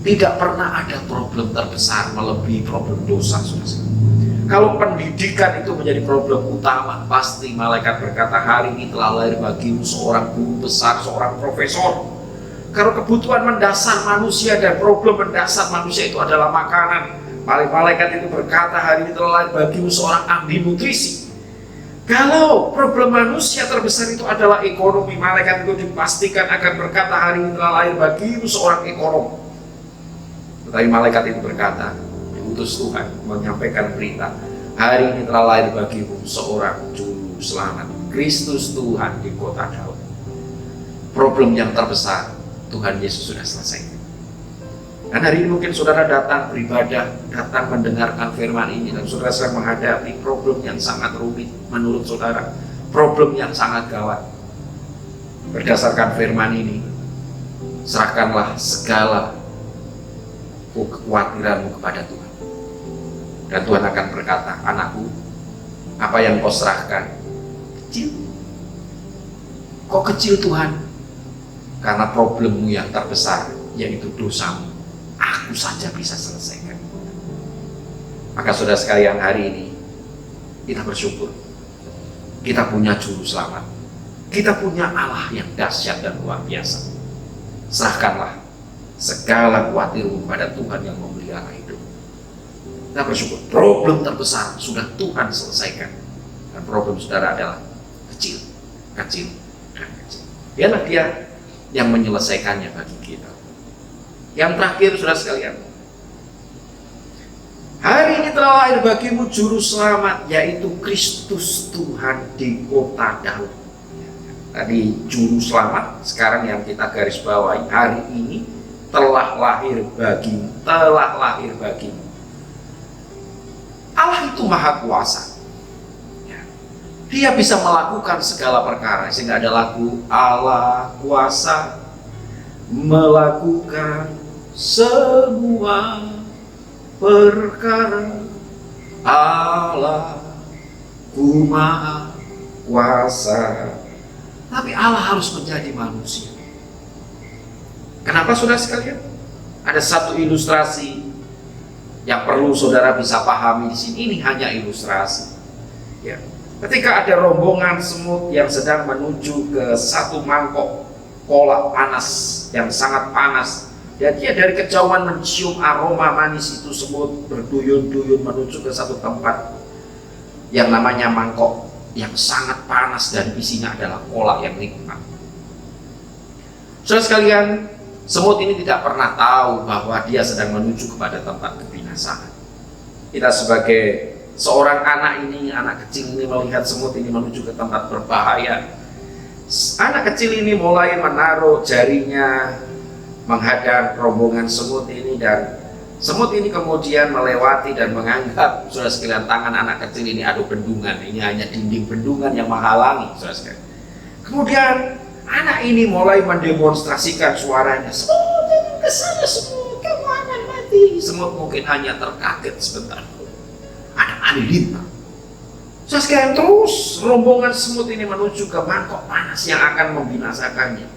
Tidak pernah ada problem terbesar melebihi problem dosa, saudara. Kalau pendidikan itu menjadi problem utama, pasti malaikat berkata, hari ini telah lahir bagimu seorang guru besar, seorang profesor. Kalau kebutuhan mendasar manusia dan problem mendasar manusia itu adalah makanan, malaikat itu berkata, hari ini telah lahir bagimu seorang ahli nutrisi. Kalau problem manusia terbesar itu adalah ekonomi, malaikat itu dipastikan akan berkata, hari ini telah lahir bagimu seorang ekonom. Tetapi malaikat itu berkata, diutus Tuhan menyampaikan berita, hari ini telah lahir bagimu seorang juru selamat, Kristus Tuhan di kota Daud. Problem yang terbesar Tuhan Yesus sudah selesaikan. Dan hari ini mungkin saudara datang beribadah, datang mendengarkan firman ini, dan saudara sedang menghadapi problem yang sangat rumit menurut saudara, problem yang sangat gawat. Berdasarkan firman ini, serahkanlah segala kekhawatiranmu kepada Tuhan. Dan Tuhan akan berkata, anakku, apa yang kau serahkan kecil. Kok kecil Tuhan? Karena problemmu yang terbesar, yaitu dosamu, aku saja bisa selesaikan. Maka saudara sekalian, hari ini kita bersyukur, kita punya juru selamat, kita punya Allah yang dahsyat dan luar biasa. Serahkanlah segala khawatirmu pada Tuhan yang memelihara hidup. Kita bersyukur, problem terbesar sudah Tuhan selesaikan, dan problem saudara adalah kecil, dan kecil. Biarlah Dia yang menyelesaikannya bagi kita. Yang terakhir, saudara sekalian, hari Hari ini telah lahir bagimu juru selamat, yaitu Kristus Tuhan di kota Daud. Tadi juru selamat, sekarang yang kita garis bawahi, hari ini telah lahir bagimu, telah lahir bagimu. Allah itu maha kuasa. Dia bisa melakukan segala perkara, sehingga ada lagu Allah kuasa melakukan semua perkara. Allah ku maha kuasa. Tapi Allah harus menjadi manusia. Kenapa saudara sekalian? Ada satu ilustrasi yang perlu saudara bisa pahami di sini. Ini hanya ilustrasi. Ya. Ketika ada rombongan semut yang sedang menuju ke satu mangkok kolak panas yang sangat panas, dan dia dari kejauhan mencium aroma manis itu, semut berduyun-duyun menuju ke satu tempat yang namanya mangkok yang sangat panas dan isinya adalah kolak yang nikmat. Saudara sekalian, semut ini tidak pernah tahu bahwa dia sedang menuju kepada tempat kebinasaan. Kita sebagai seorang anak ini, anak kecil ini melihat semut ini menuju ke tempat berbahaya. Anak kecil ini mulai menaruh jarinya menghadang rombongan semut ini, dan semut ini kemudian melewati dan menganggap, saudara sekalian, tangan anak kecil ini ada bendungan. Ini hanya dinding bendungan yang menghalangi, saudara sekalian. Kemudian anak ini mulai mendemonstrasikan suaranya, semut ke sana, semut kamu akan mati. Semut mungkin hanya terkaget sebentar, ada halilintar. Saudara sekalian, terus rombongan semut ini menuju ke mangkok panas yang akan membinasakannya.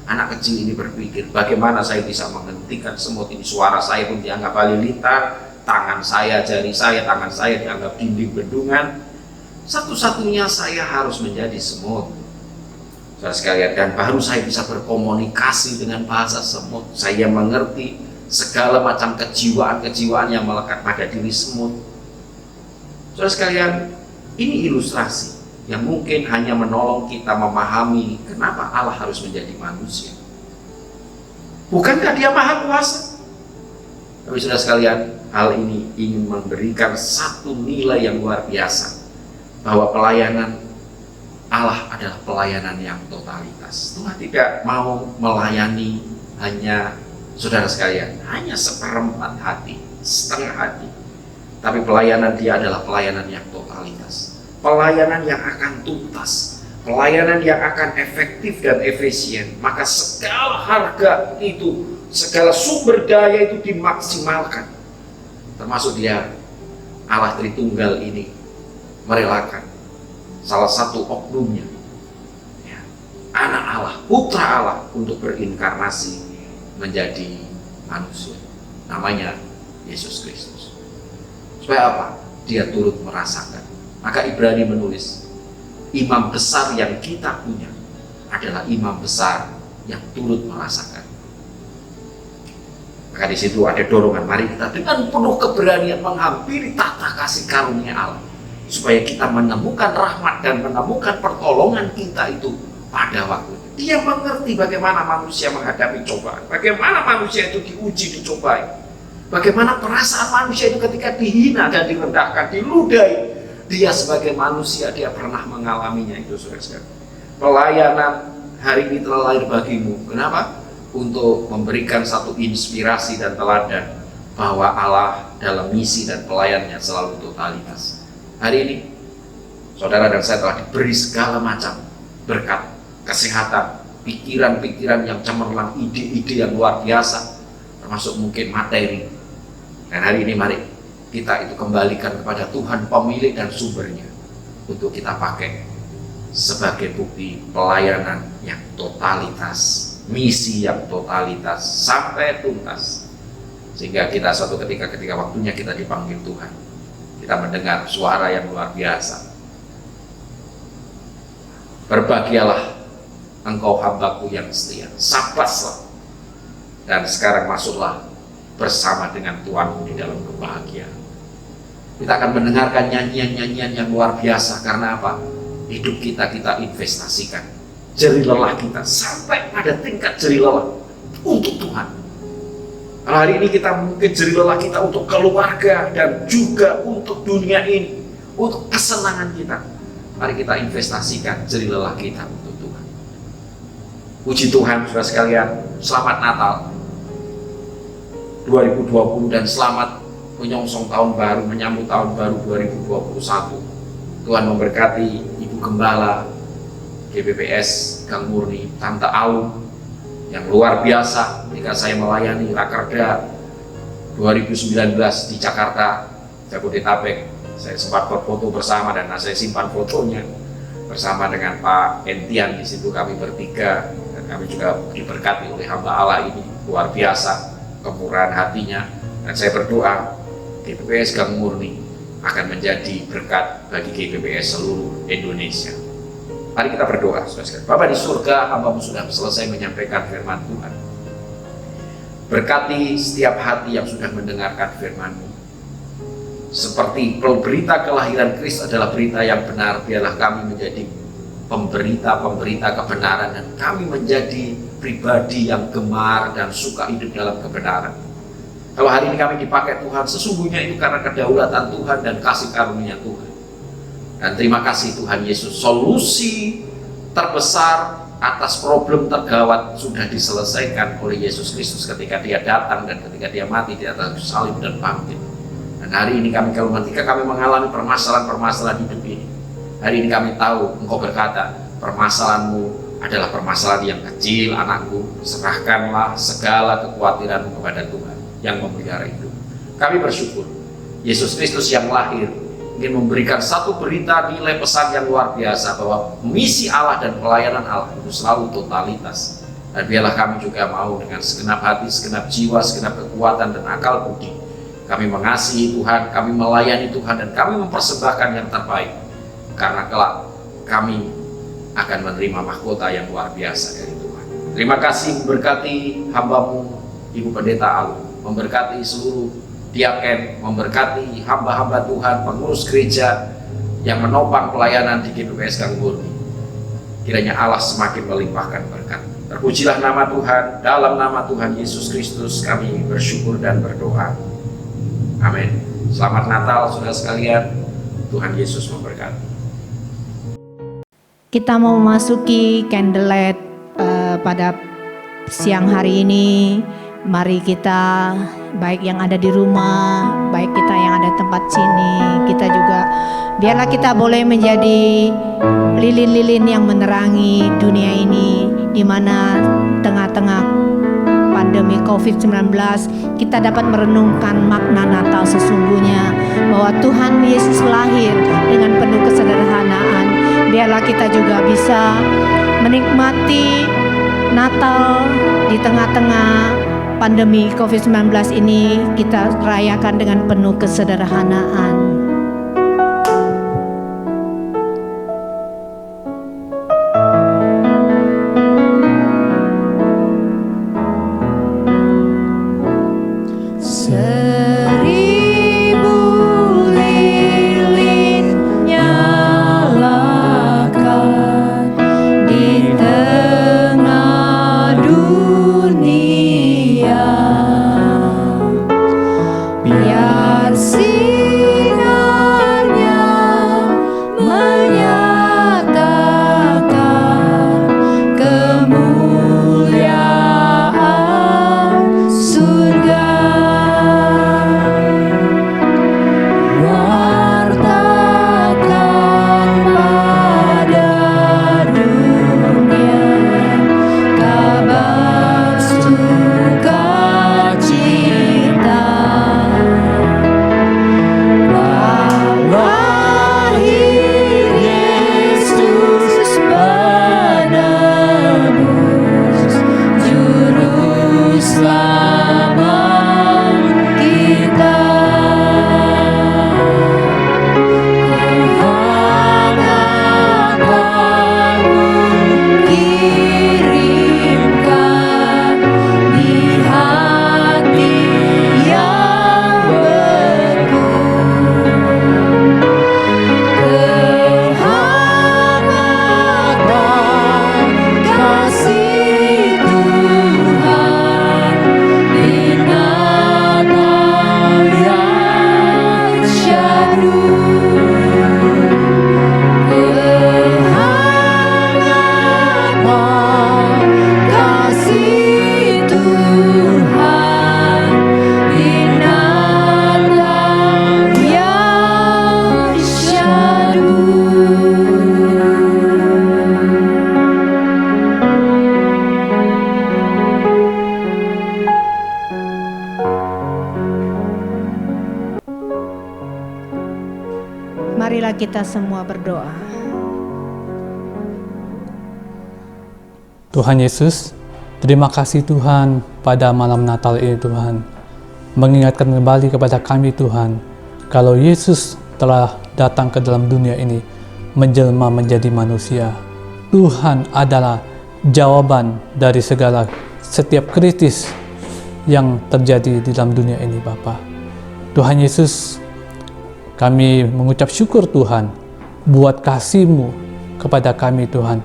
Anak kecil ini berpikir, bagaimana saya bisa menghentikan semut ini? Suara saya pun dianggap halilintar, tangan saya, jari saya, tangan saya dianggap dinding bendungan. Satu-satunya saya harus menjadi semut. Saudara sekalian, dan baru saya bisa berkomunikasi dengan bahasa semut. Saya mengerti segala macam kejiwaan-kejiwaan yang melekat pada diri semut. Saudara sekalian, ini ilustrasi yang mungkin hanya menolong kita memahami kenapa Allah harus menjadi manusia. Bukankah dia maha kuasa? Tapi saudara sekalian, hal ini ingin memberikan satu nilai yang luar biasa, bahwa pelayanan Allah adalah pelayanan yang totalitas. Tuhan tidak mau melayani hanya, saudara sekalian, hanya seperempat hati, setengah hati. Tapi pelayanan dia adalah pelayanan yang totalitas. Pelayanan yang akan tuntas, pelayanan yang akan efektif dan efisien. Maka segala harga itu, segala sumber daya itu dimaksimalkan. Termasuk dia, Allah Tritunggal ini merelakan salah satu oknumnya, ya, anak Allah, putra Allah, untuk berinkarnasi menjadi manusia. Namanya Yesus Kristus. Supaya apa? Dia turut merasakan. Maka Ibrani menulis, imam besar yang kita punya adalah imam besar yang turut merasakan. Maka di situ ada dorongan, mari kita dengan penuh keberanian menghampiri tahta kasih karunia Allah, supaya kita menemukan rahmat dan menemukan pertolongan kita itu pada waktunya. Dia mengerti bagaimana manusia menghadapi cobaan, bagaimana manusia itu diuji, dicobai, bagaimana perasaan manusia itu ketika dihina dan direndahkan, diludahi. Dia sebagai manusia, dia pernah mengalaminya itu, saudara-saudara. Pelayanan hari ini telah lahir bagimu. Kenapa? Untuk memberikan satu inspirasi dan teladan bahwa Allah dalam misi dan pelayanannya selalu totalitas. Hari ini, saudara dan saya telah diberi segala macam berkat, kesehatan, pikiran-pikiran yang cemerlang, ide-ide yang luar biasa, termasuk mungkin materi. Dan hari ini mari kita itu kembalikan kepada Tuhan pemilik dan sumbernya, untuk kita pakai sebagai bukti pelayanan yang totalitas, misi yang totalitas sampai tuntas, sehingga kita suatu ketika waktunya kita dipanggil Tuhan, kita mendengar suara yang luar biasa, berbahagialah engkau hambaku yang setia, sabaslah, dan sekarang masuklah bersama dengan Tuhanmu di dalam kebahagiaan. Kita akan mendengarkan nyanyian-nyanyian yang luar biasa. Karena apa? Hidup kita investasikan, jerih lelah kita sampai pada tingkat jerih lelah untuk Tuhan. Kalau hari ini kita mungkin jerih lelah kita untuk keluarga dan juga untuk dunia ini, untuk kesenangan kita, mari kita investasikan jerih lelah kita untuk Tuhan. Puji Tuhan, saudara sekalian, selamat Natal 2020 dan selamat menyongsong tahun baru, menyambut tahun baru 2021. Tuhan memberkati Ibu Gembala GBPS Gang Murni, Tante Aum yang luar biasa ketika saya melayani Rakerda 2019 di Jakarta, Jabodetabek. Saya sempat berfoto bersama dan saya simpan fotonya bersama dengan Pak Entian. Di situ kami bertiga dan kami juga diberkati oleh hamba Allah ini, luar biasa kemurahan hatinya. Dan saya berdoa GBPS Gang Murni akan menjadi berkat bagi GBPS seluruh Indonesia. Mari kita berdoa, saudara. Bapa di surga, hamba-Mu sudah selesai menyampaikan firman Tuhan. Berkati setiap hati yang sudah mendengarkan firman-Mu. Seperti berita kelahiran Kristus adalah berita yang benar, biarlah kami menjadi pemberita-pemberita kebenaran dan kami menjadi pribadi yang gemar dan suka hidup dalam kebenaran. Kalau hari ini kami dipakai Tuhan, sesungguhnya itu karena kedaulatan Tuhan dan kasih karunia Tuhan. Dan terima kasih Tuhan Yesus, solusi terbesar atas problem tergawat sudah diselesaikan oleh Yesus Kristus ketika Dia datang dan ketika Dia mati di atas salib dan bangkit. Dan hari ini kami ketika kami mengalami permasalahan-permasalahan hidup ini, hari ini kami tahu Engkau berkata, permasalahanmu adalah permasalahan yang kecil, anakku, serahkanlah segala kekhawatiranmu kepada Tuhan yang memelihara hidup. Kami bersyukur Yesus Kristus yang lahir ingin memberikan satu berita nilai pesan yang luar biasa bahwa misi Allah dan pelayanan Allah itu selalu totalitas. Dan biarlah kami juga mau dengan segenap hati, segenap jiwa, segenap kekuatan dan akal budi kami mengasihi Tuhan, kami melayani Tuhan dan kami mempersembahkan yang terbaik, karena kelak kami akan menerima mahkota yang luar biasa dari Tuhan. Terima kasih, memberkati hamba-Mu Ibu Pendeta Alu, memberkati seluruh diaken, memberkati hamba-hamba Tuhan, pengurus gereja yang menopang pelayanan di GBPS Gang Murni. Kiranya Allah semakin melimpahkan berkat. Terpujilah nama Tuhan, dalam nama Tuhan Yesus Kristus kami bersyukur dan berdoa. Amin. Selamat Natal saudara sekalian, Tuhan Yesus memberkati. Kita mau memasuki candlelight pada siang hari ini. Mari kita, baik yang ada di rumah, baik kita yang ada tempat sini, kita juga biarlah kita boleh menjadi lilin-lilin yang menerangi dunia ini, di mana tengah-tengah pandemi COVID-19 kita dapat merenungkan makna Natal sesungguhnya, bahwa Tuhan Yesus lahir dengan penuh kesederhanaan. Biarlah kita juga bisa menikmati Natal di tengah-tengah pandemi COVID-19 ini, kita rayakan dengan penuh kesederhanaan. Biar sinar Marilah kita semua berdoa. Tuhan Yesus, terima kasih Tuhan pada malam Natal ini Tuhan. Mengingatkan kembali kepada kami Tuhan, kalau Yesus telah datang ke dalam dunia ini, menjelma menjadi manusia. Tuhan adalah jawaban dari segala setiap kritis yang terjadi di dalam dunia ini Bapa. Tuhan Yesus, kami mengucap syukur Tuhan buat kasih-Mu kepada kami Tuhan,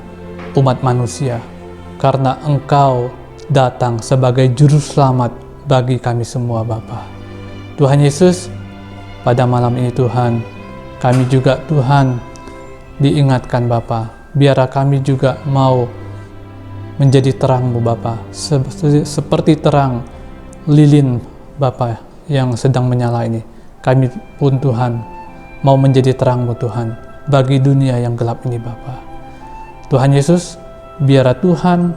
umat manusia, karena Engkau datang sebagai juru selamat bagi kami semua Bapa. Tuhan Yesus, pada malam ini Tuhan, kami juga Tuhan diingatkan Bapa, biarlah kami juga mau menjadi terang-Mu Bapa, seperti terang lilin Bapa yang sedang menyala ini. Kami pun Tuhan mau menjadi terang-Mu Tuhan bagi dunia yang gelap ini Bapa. Tuhan Yesus, biarlah Tuhan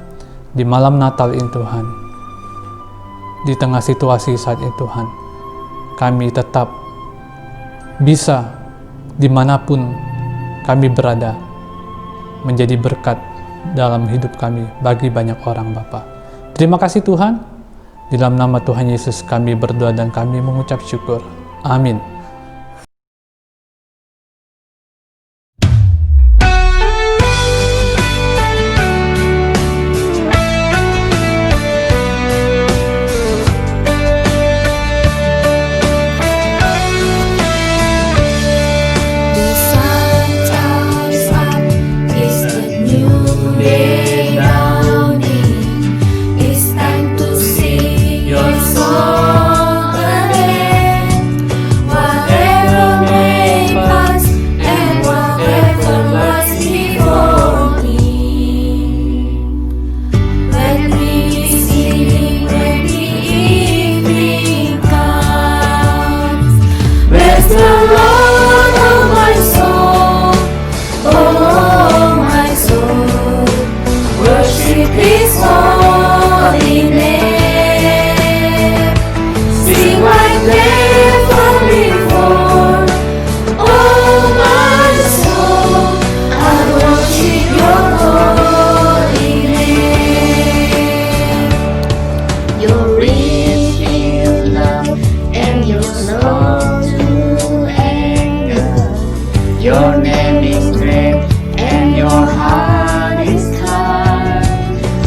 di malam Natal ini Tuhan, di tengah situasi saat ini Tuhan, kami tetap bisa dimanapun kami berada menjadi berkat dalam hidup kami bagi banyak orang Bapa. Terima kasih Tuhan. Di dalam nama Tuhan Yesus kami berdoa dan kami mengucap syukur. Amin. The sun comes up, it's the new day dawning. It's time to sing your song again. Whatever may pass and whatever lies before me. Let me sing when the evening comes. Bless the Lord, oh my soul, oh my soul. Worship His holy name. Sing like never before, oh my soul. I worship Your holy name. You're rich in love and you're slow to anger. Your name is great and your heart is kind.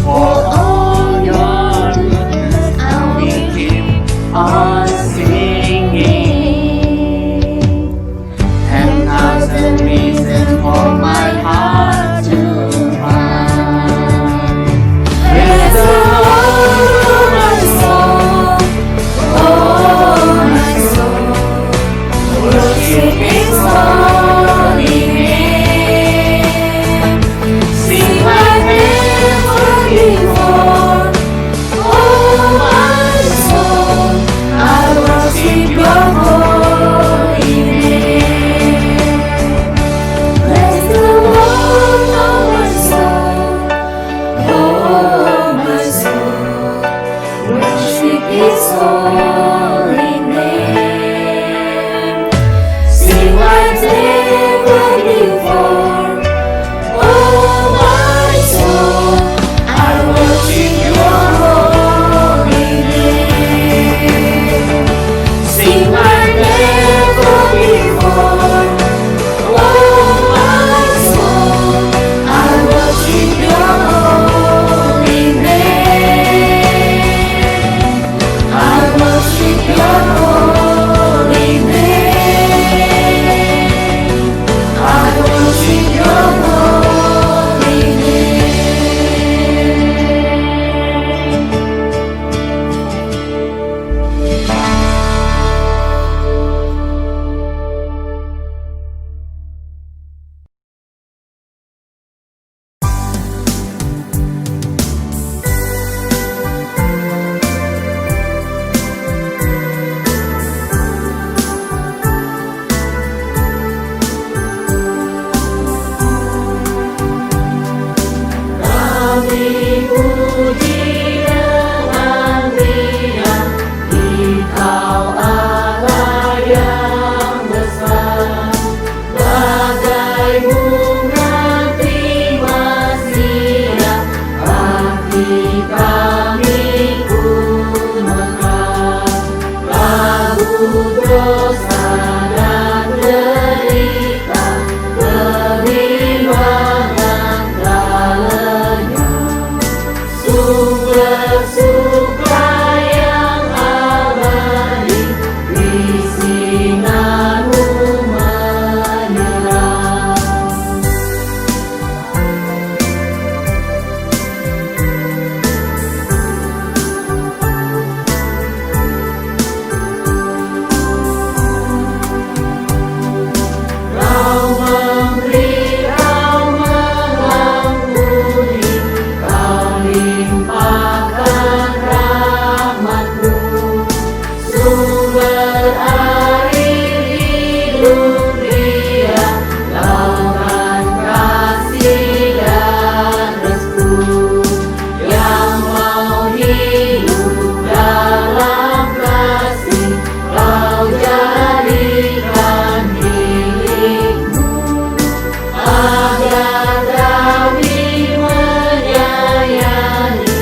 For all your goodness, I will keep on singing. 10,000 reasons for my heart to find. Bless the Lord, oh my soul, oh my soul. Worship His holy name. Sing like never before, oh my soul. I worship Your holy name. Bless the Lord, oh my soul, oh my soul. Worship His holy name. Sing like never before, oh my soul. I worship Your holy name. Sing like never before, oh my soul. I worship Your holy name. I worship Your kami pun menang. Lagu dosa dan derita, kerimbangan tak lenyap. Sumber suka yang abadi, di sinarmu menyerang. Kau memberi, kau mengampuni, kau limpahkan rahmat-Mu. Sumber air hidup Dia, lautan kasih dan restu. Yang mau hidup dalam kasih, Kau jadikan milik-Mu. Agar kami menyayangi,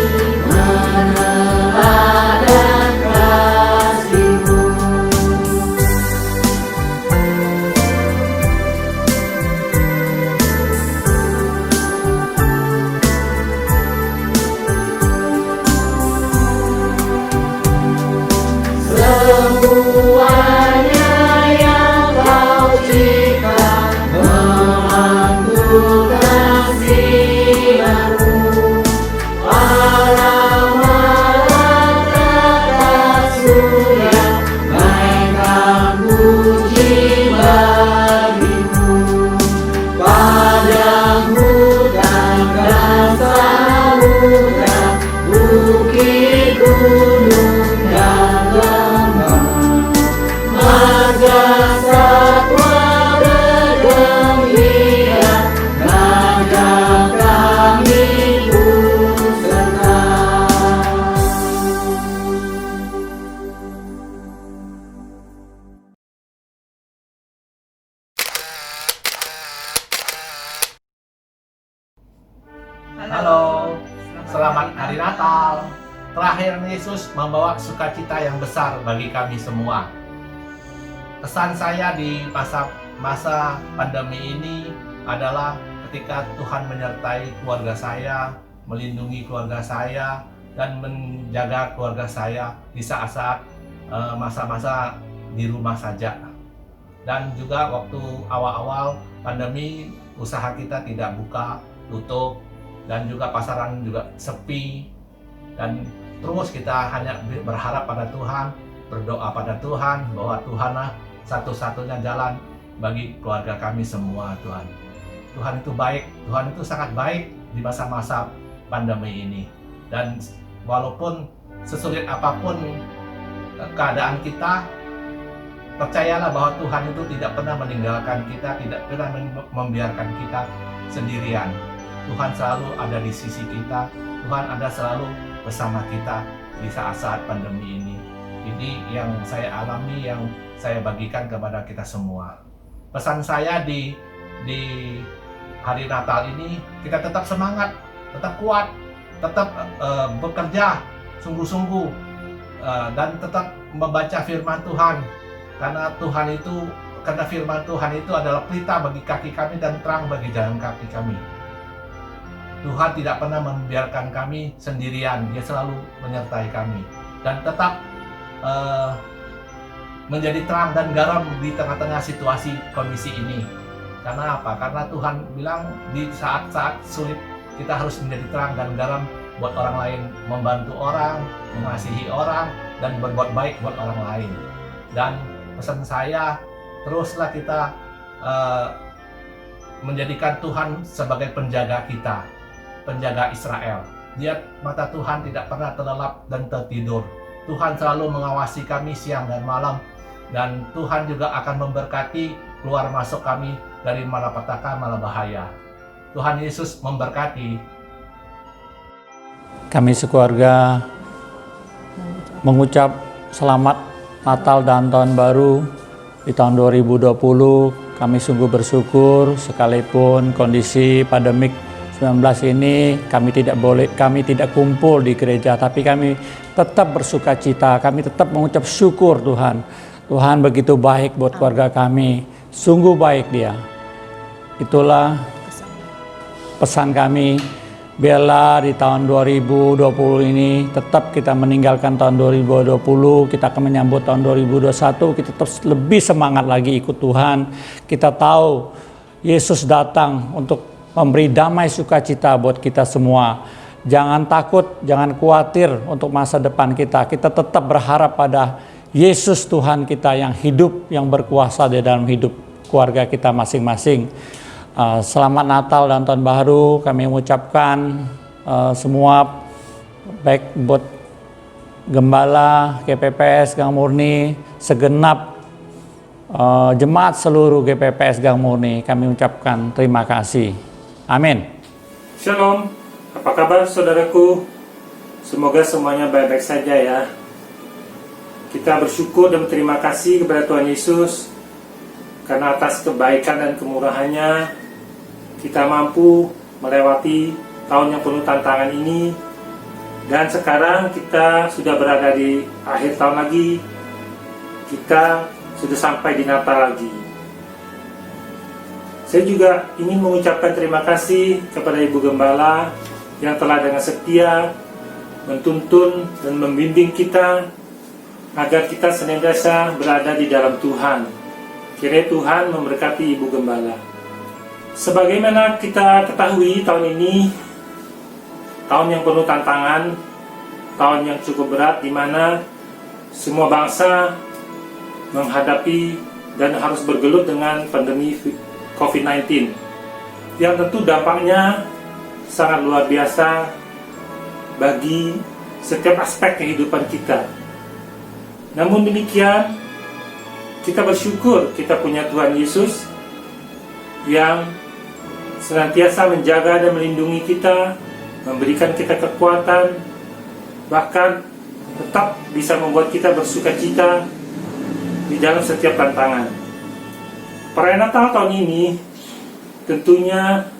meneladan kasih-Mu. Semuanya yang Kau cipta mengandungkan sinar-Mu. Para malaikat surya naikkan puji bagi-Mu. Padang hutan dan samudra, bukit gunung dan lembah, marga satwa bergembira, nada kami pun serta. Halo, selamat Hari Natal. Terakhir Yesus membawa sukacita yang besar bagi kami semua. Pesan saya di masa pandemi ini adalah ketika Tuhan menyertai keluarga saya, melindungi keluarga saya, dan menjaga keluarga saya di saat-saat masa-masa di rumah saja. Dan juga waktu awal-awal pandemi, usaha kita tidak buka, tutup, dan juga pasaran juga sepi. Dan terus kita hanya berharap pada Tuhan, berdoa pada Tuhan bahwa Tuhanlah satu-satunya jalan bagi keluarga kami semua. Tuhan itu baik, Tuhan itu sangat baik di masa-masa pandemi ini. Dan walaupun sesulit apapun keadaan kita, percayalah bahwa Tuhan itu tidak pernah meninggalkan kita, tidak pernah membiarkan kita sendirian. Tuhan selalu ada di sisi kita, Tuhan ada selalu bersama kita di saat-saat pandemi ini. Ini yang saya alami, yang saya bagikan kepada kita semua. Pesan saya di hari Natal ini, kita tetap semangat, tetap kuat, tetap bekerja sungguh-sungguh, dan tetap membaca firman Tuhan. Karena firman Tuhan itu adalah pelita bagi kaki kami dan terang bagi jalan kaki kami. Tuhan tidak pernah membiarkan kami sendirian, Dia selalu menyertai kami. Dan tetap menjadi terang dan garam di tengah-tengah situasi kondisi ini. Karena apa? Karena Tuhan bilang di saat-saat sulit kita harus menjadi terang dan garam buat orang lain, membantu orang, mengasihi orang, dan berbuat baik buat orang lain. Dan pesan saya, teruslah kita menjadikan Tuhan sebagai penjaga kita, penjaga Israel. Mata Tuhan tidak pernah terlelap dan tertidur. Tuhan selalu mengawasi kami siang dan malam, dan Tuhan juga akan memberkati keluar masuk kami dari malapetaka, malabahaya. Tuhan Yesus memberkati. Kami sekeluarga mengucap selamat Natal dan Tahun Baru di tahun 2020. Kami sungguh bersyukur sekalipun kondisi pandemik ini kami tidak kumpul di gereja, tapi kami tetap bersukacita, kami tetap mengucap syukur Tuhan. Tuhan begitu baik buat keluarga kami, sungguh baik Dia. Itulah pesan kami. Biarlah di tahun 2020 ini tetap kita meninggalkan tahun 2020, kita akan menyambut tahun 2021, kita tetap lebih semangat lagi ikut Tuhan. Kita tahu Yesus datang untuk memberi damai sukacita buat kita semua. Jangan takut, jangan khawatir untuk masa depan kita. Kita tetap berharap pada Yesus Tuhan kita yang hidup, yang berkuasa di dalam hidup keluarga kita masing-masing. Selamat Natal dan Tahun Baru kami mengucapkan semua, baik buat Gembala, GPPS Gang Murni, segenap jemaat seluruh GPPS Gang Murni, kami ucapkan terima kasih. Amin. Shalom, apa kabar saudaraku? Semoga semuanya baik-baik saja ya. Kita bersyukur dan berterima kasih kepada Tuhan Yesus karena atas kebaikan dan kemurahannya kita mampu melewati tahun yang penuh tantangan ini, dan sekarang kita sudah berada di akhir tahun lagi, kita sudah sampai di Natal lagi. Saya juga ingin mengucapkan terima kasih kepada Ibu Gembala yang telah dengan setia mentuntun dan membimbing kita agar kita senantiasa berada di dalam Tuhan. Kiranya Tuhan memberkati Ibu Gembala. Sebagaimana kita ketahui, tahun ini tahun yang penuh tantangan, tahun yang cukup berat, di mana semua bangsa menghadapi dan harus bergelut dengan pandemi COVID-19 yang tentu dampaknya sangat luar biasa bagi setiap aspek kehidupan kita. Namun demikian, kita bersyukur kita punya Tuhan Yesus yang senantiasa menjaga dan melindungi kita, memberikan kita kekuatan, bahkan tetap bisa membuat kita bersukacita di dalam setiap tantangan. Perayaan Natal tahun ini tentunya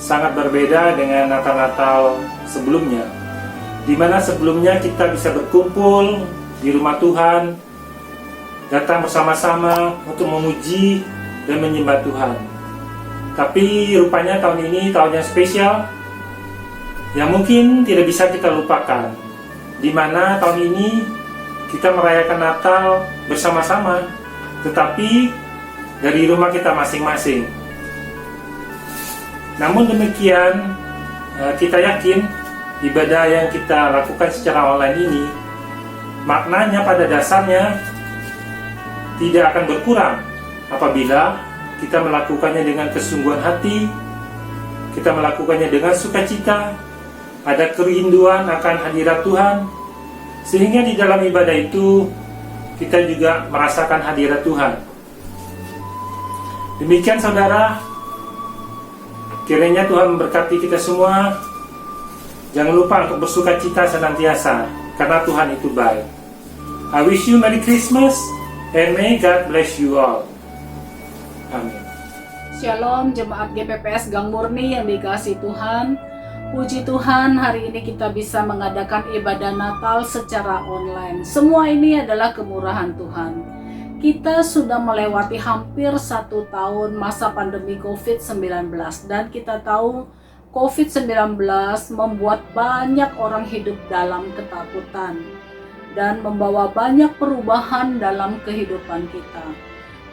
sangat berbeda dengan Natal-Natal sebelumnya, di mana sebelumnya kita bisa berkumpul di rumah Tuhan, datang bersama-sama untuk memuji dan menyembah Tuhan. Tapi rupanya tahun ini tahun yang spesial yang mungkin tidak bisa kita lupakan, di mana tahun ini kita merayakan Natal bersama-sama, tetapi dari rumah kita masing-masing. Namun demikian, kita yakin ibadah yang kita lakukan secara online ini, maknanya pada dasarnya tidak akan berkurang apabila kita melakukannya dengan kesungguhan hati, kita melakukannya dengan sukacita, ada kerinduan akan hadirat Tuhan, sehingga di dalam ibadah itu kita juga merasakan hadirat Tuhan. Demikian saudara, kiranya Tuhan memberkati kita semua. Jangan lupa untuk bersukacita senantiasa, karena Tuhan itu baik. I wish you Merry Christmas and may God bless you all. Amin. Shalom jemaat GPPS Gang Murni yang dikasihi Tuhan. Puji Tuhan, hari ini kita bisa mengadakan ibadah Natal secara online. Semua ini adalah kemurahan Tuhan. Kita sudah melewati hampir 1 tahun masa pandemi COVID-19, dan kita tahu COVID-19 membuat banyak orang hidup dalam ketakutan dan membawa banyak perubahan dalam kehidupan kita.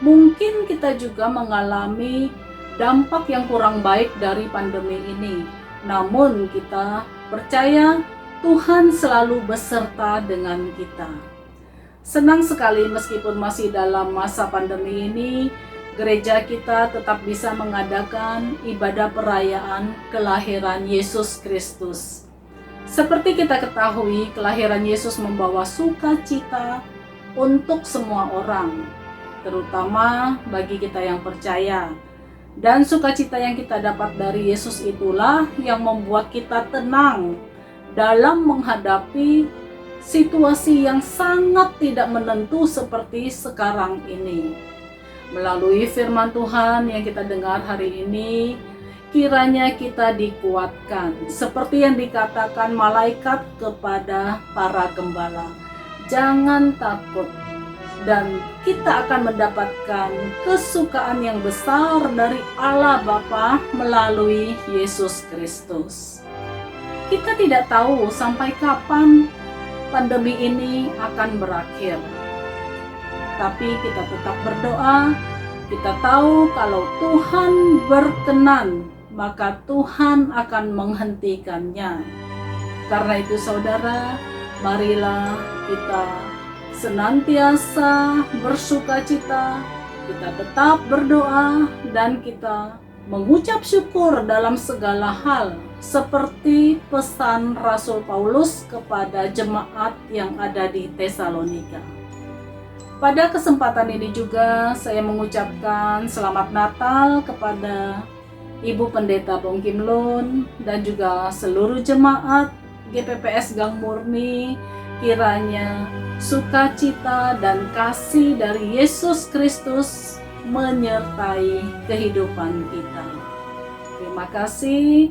Mungkin kita juga mengalami dampak yang kurang baik dari pandemi ini. Namun kita percaya Tuhan selalu beserta dengan kita. Senang sekali meskipun masih dalam masa pandemi ini, gereja kita tetap bisa mengadakan ibadah perayaan kelahiran Yesus Kristus. Seperti kita ketahui, kelahiran Yesus membawa sukacita untuk semua orang, terutama bagi kita yang percaya. Dan sukacita yang kita dapat dari Yesus itulah yang membuat kita tenang dalam menghadapi situasi yang sangat tidak menentu seperti sekarang ini. Melalui firman Tuhan yang kita dengar hari ini, kiranya kita dikuatkan seperti yang dikatakan malaikat kepada para gembala. Jangan takut, dan kita akan mendapatkan kesukaan yang besar dari Allah Bapa melalui Yesus Kristus. Kita tidak tahu sampai kapan pandemi ini akan berakhir, tapi kita tetap berdoa. Kita tahu kalau Tuhan berkenan, maka Tuhan akan menghentikannya. Karena itu saudara, marilah kita senantiasa bersukacita, kita tetap berdoa, dan kita mengucap syukur dalam segala hal, seperti pesan Rasul Paulus kepada jemaat yang ada di Tesalonika. Pada kesempatan ini juga saya mengucapkan selamat Natal kepada Ibu Pendeta Bong Kim Lun dan juga seluruh jemaat GPPS Gang Murni. Kiranya sukacita dan kasih dari Yesus Kristus menyertai kehidupan kita. Terima kasih,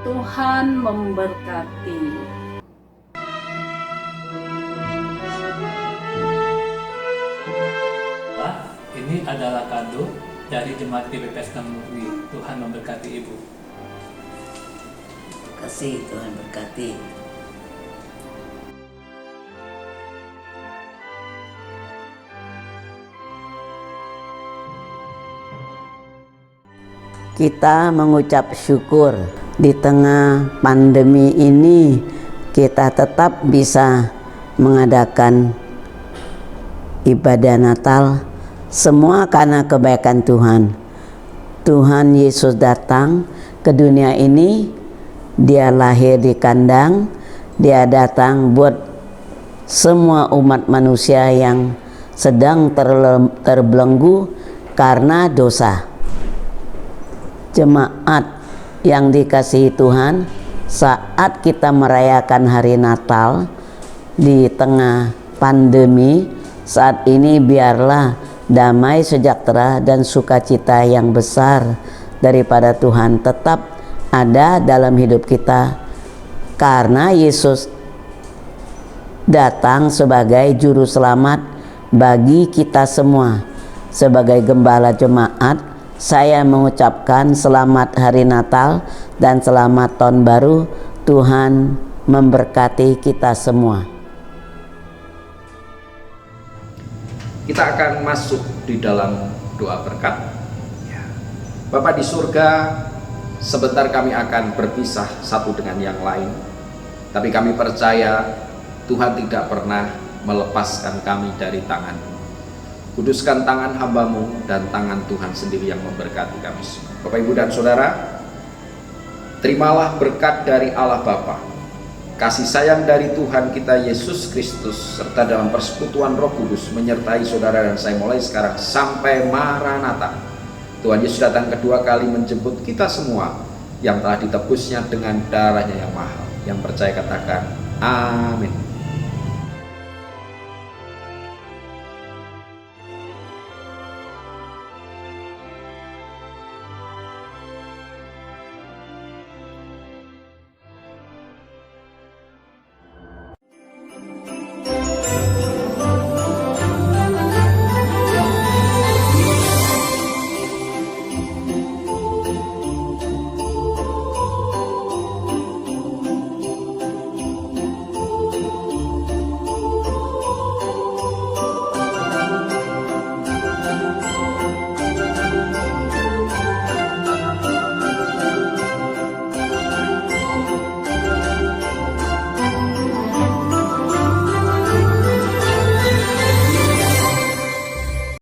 Tuhan memberkati. Ini adalah kado dari jemaat GPPS Gang Murni. Tuhan memberkati Ibu. Terima kasih, Tuhan berkati. Kita mengucap syukur di tengah pandemi ini, kita tetap bisa mengadakan ibadah Natal. Semua karena kebaikan Tuhan. Tuhan Yesus datang ke dunia ini, Dia lahir di kandang, Dia datang buat semua umat manusia yang sedang terbelenggu karena dosa. Jemaat yang dikasihi Tuhan, saat kita merayakan hari Natal di tengah pandemi saat ini, biarlah damai, sejahtera, dan sukacita yang besar daripada Tuhan tetap ada dalam hidup kita, karena Yesus datang sebagai juru selamat bagi kita semua. Sebagai gembala jemaat, saya mengucapkan selamat hari Natal dan selamat tahun baru. Tuhan memberkati kita semua. Kita akan masuk di dalam doa berkat. Bapa di surga, sebentar kami akan berpisah satu dengan yang lain, tapi kami percaya Tuhan tidak pernah melepaskan kami dari tangan-Mu. Kuduskan tangan hamba-Mu dan tangan Tuhan sendiri yang memberkati kami semua. Bapak, Ibu, dan Saudara, terimalah berkat dari Allah Bapa, kasih sayang dari Tuhan kita Yesus Kristus, serta dalam persekutuan Roh Kudus menyertai saudara dan saya mulai sekarang sampai Maranatha. Tuhan Yesus datang kedua kali menjemput kita semua yang telah ditebusnya dengan darahnya yang mahal. Yang percaya katakan amin.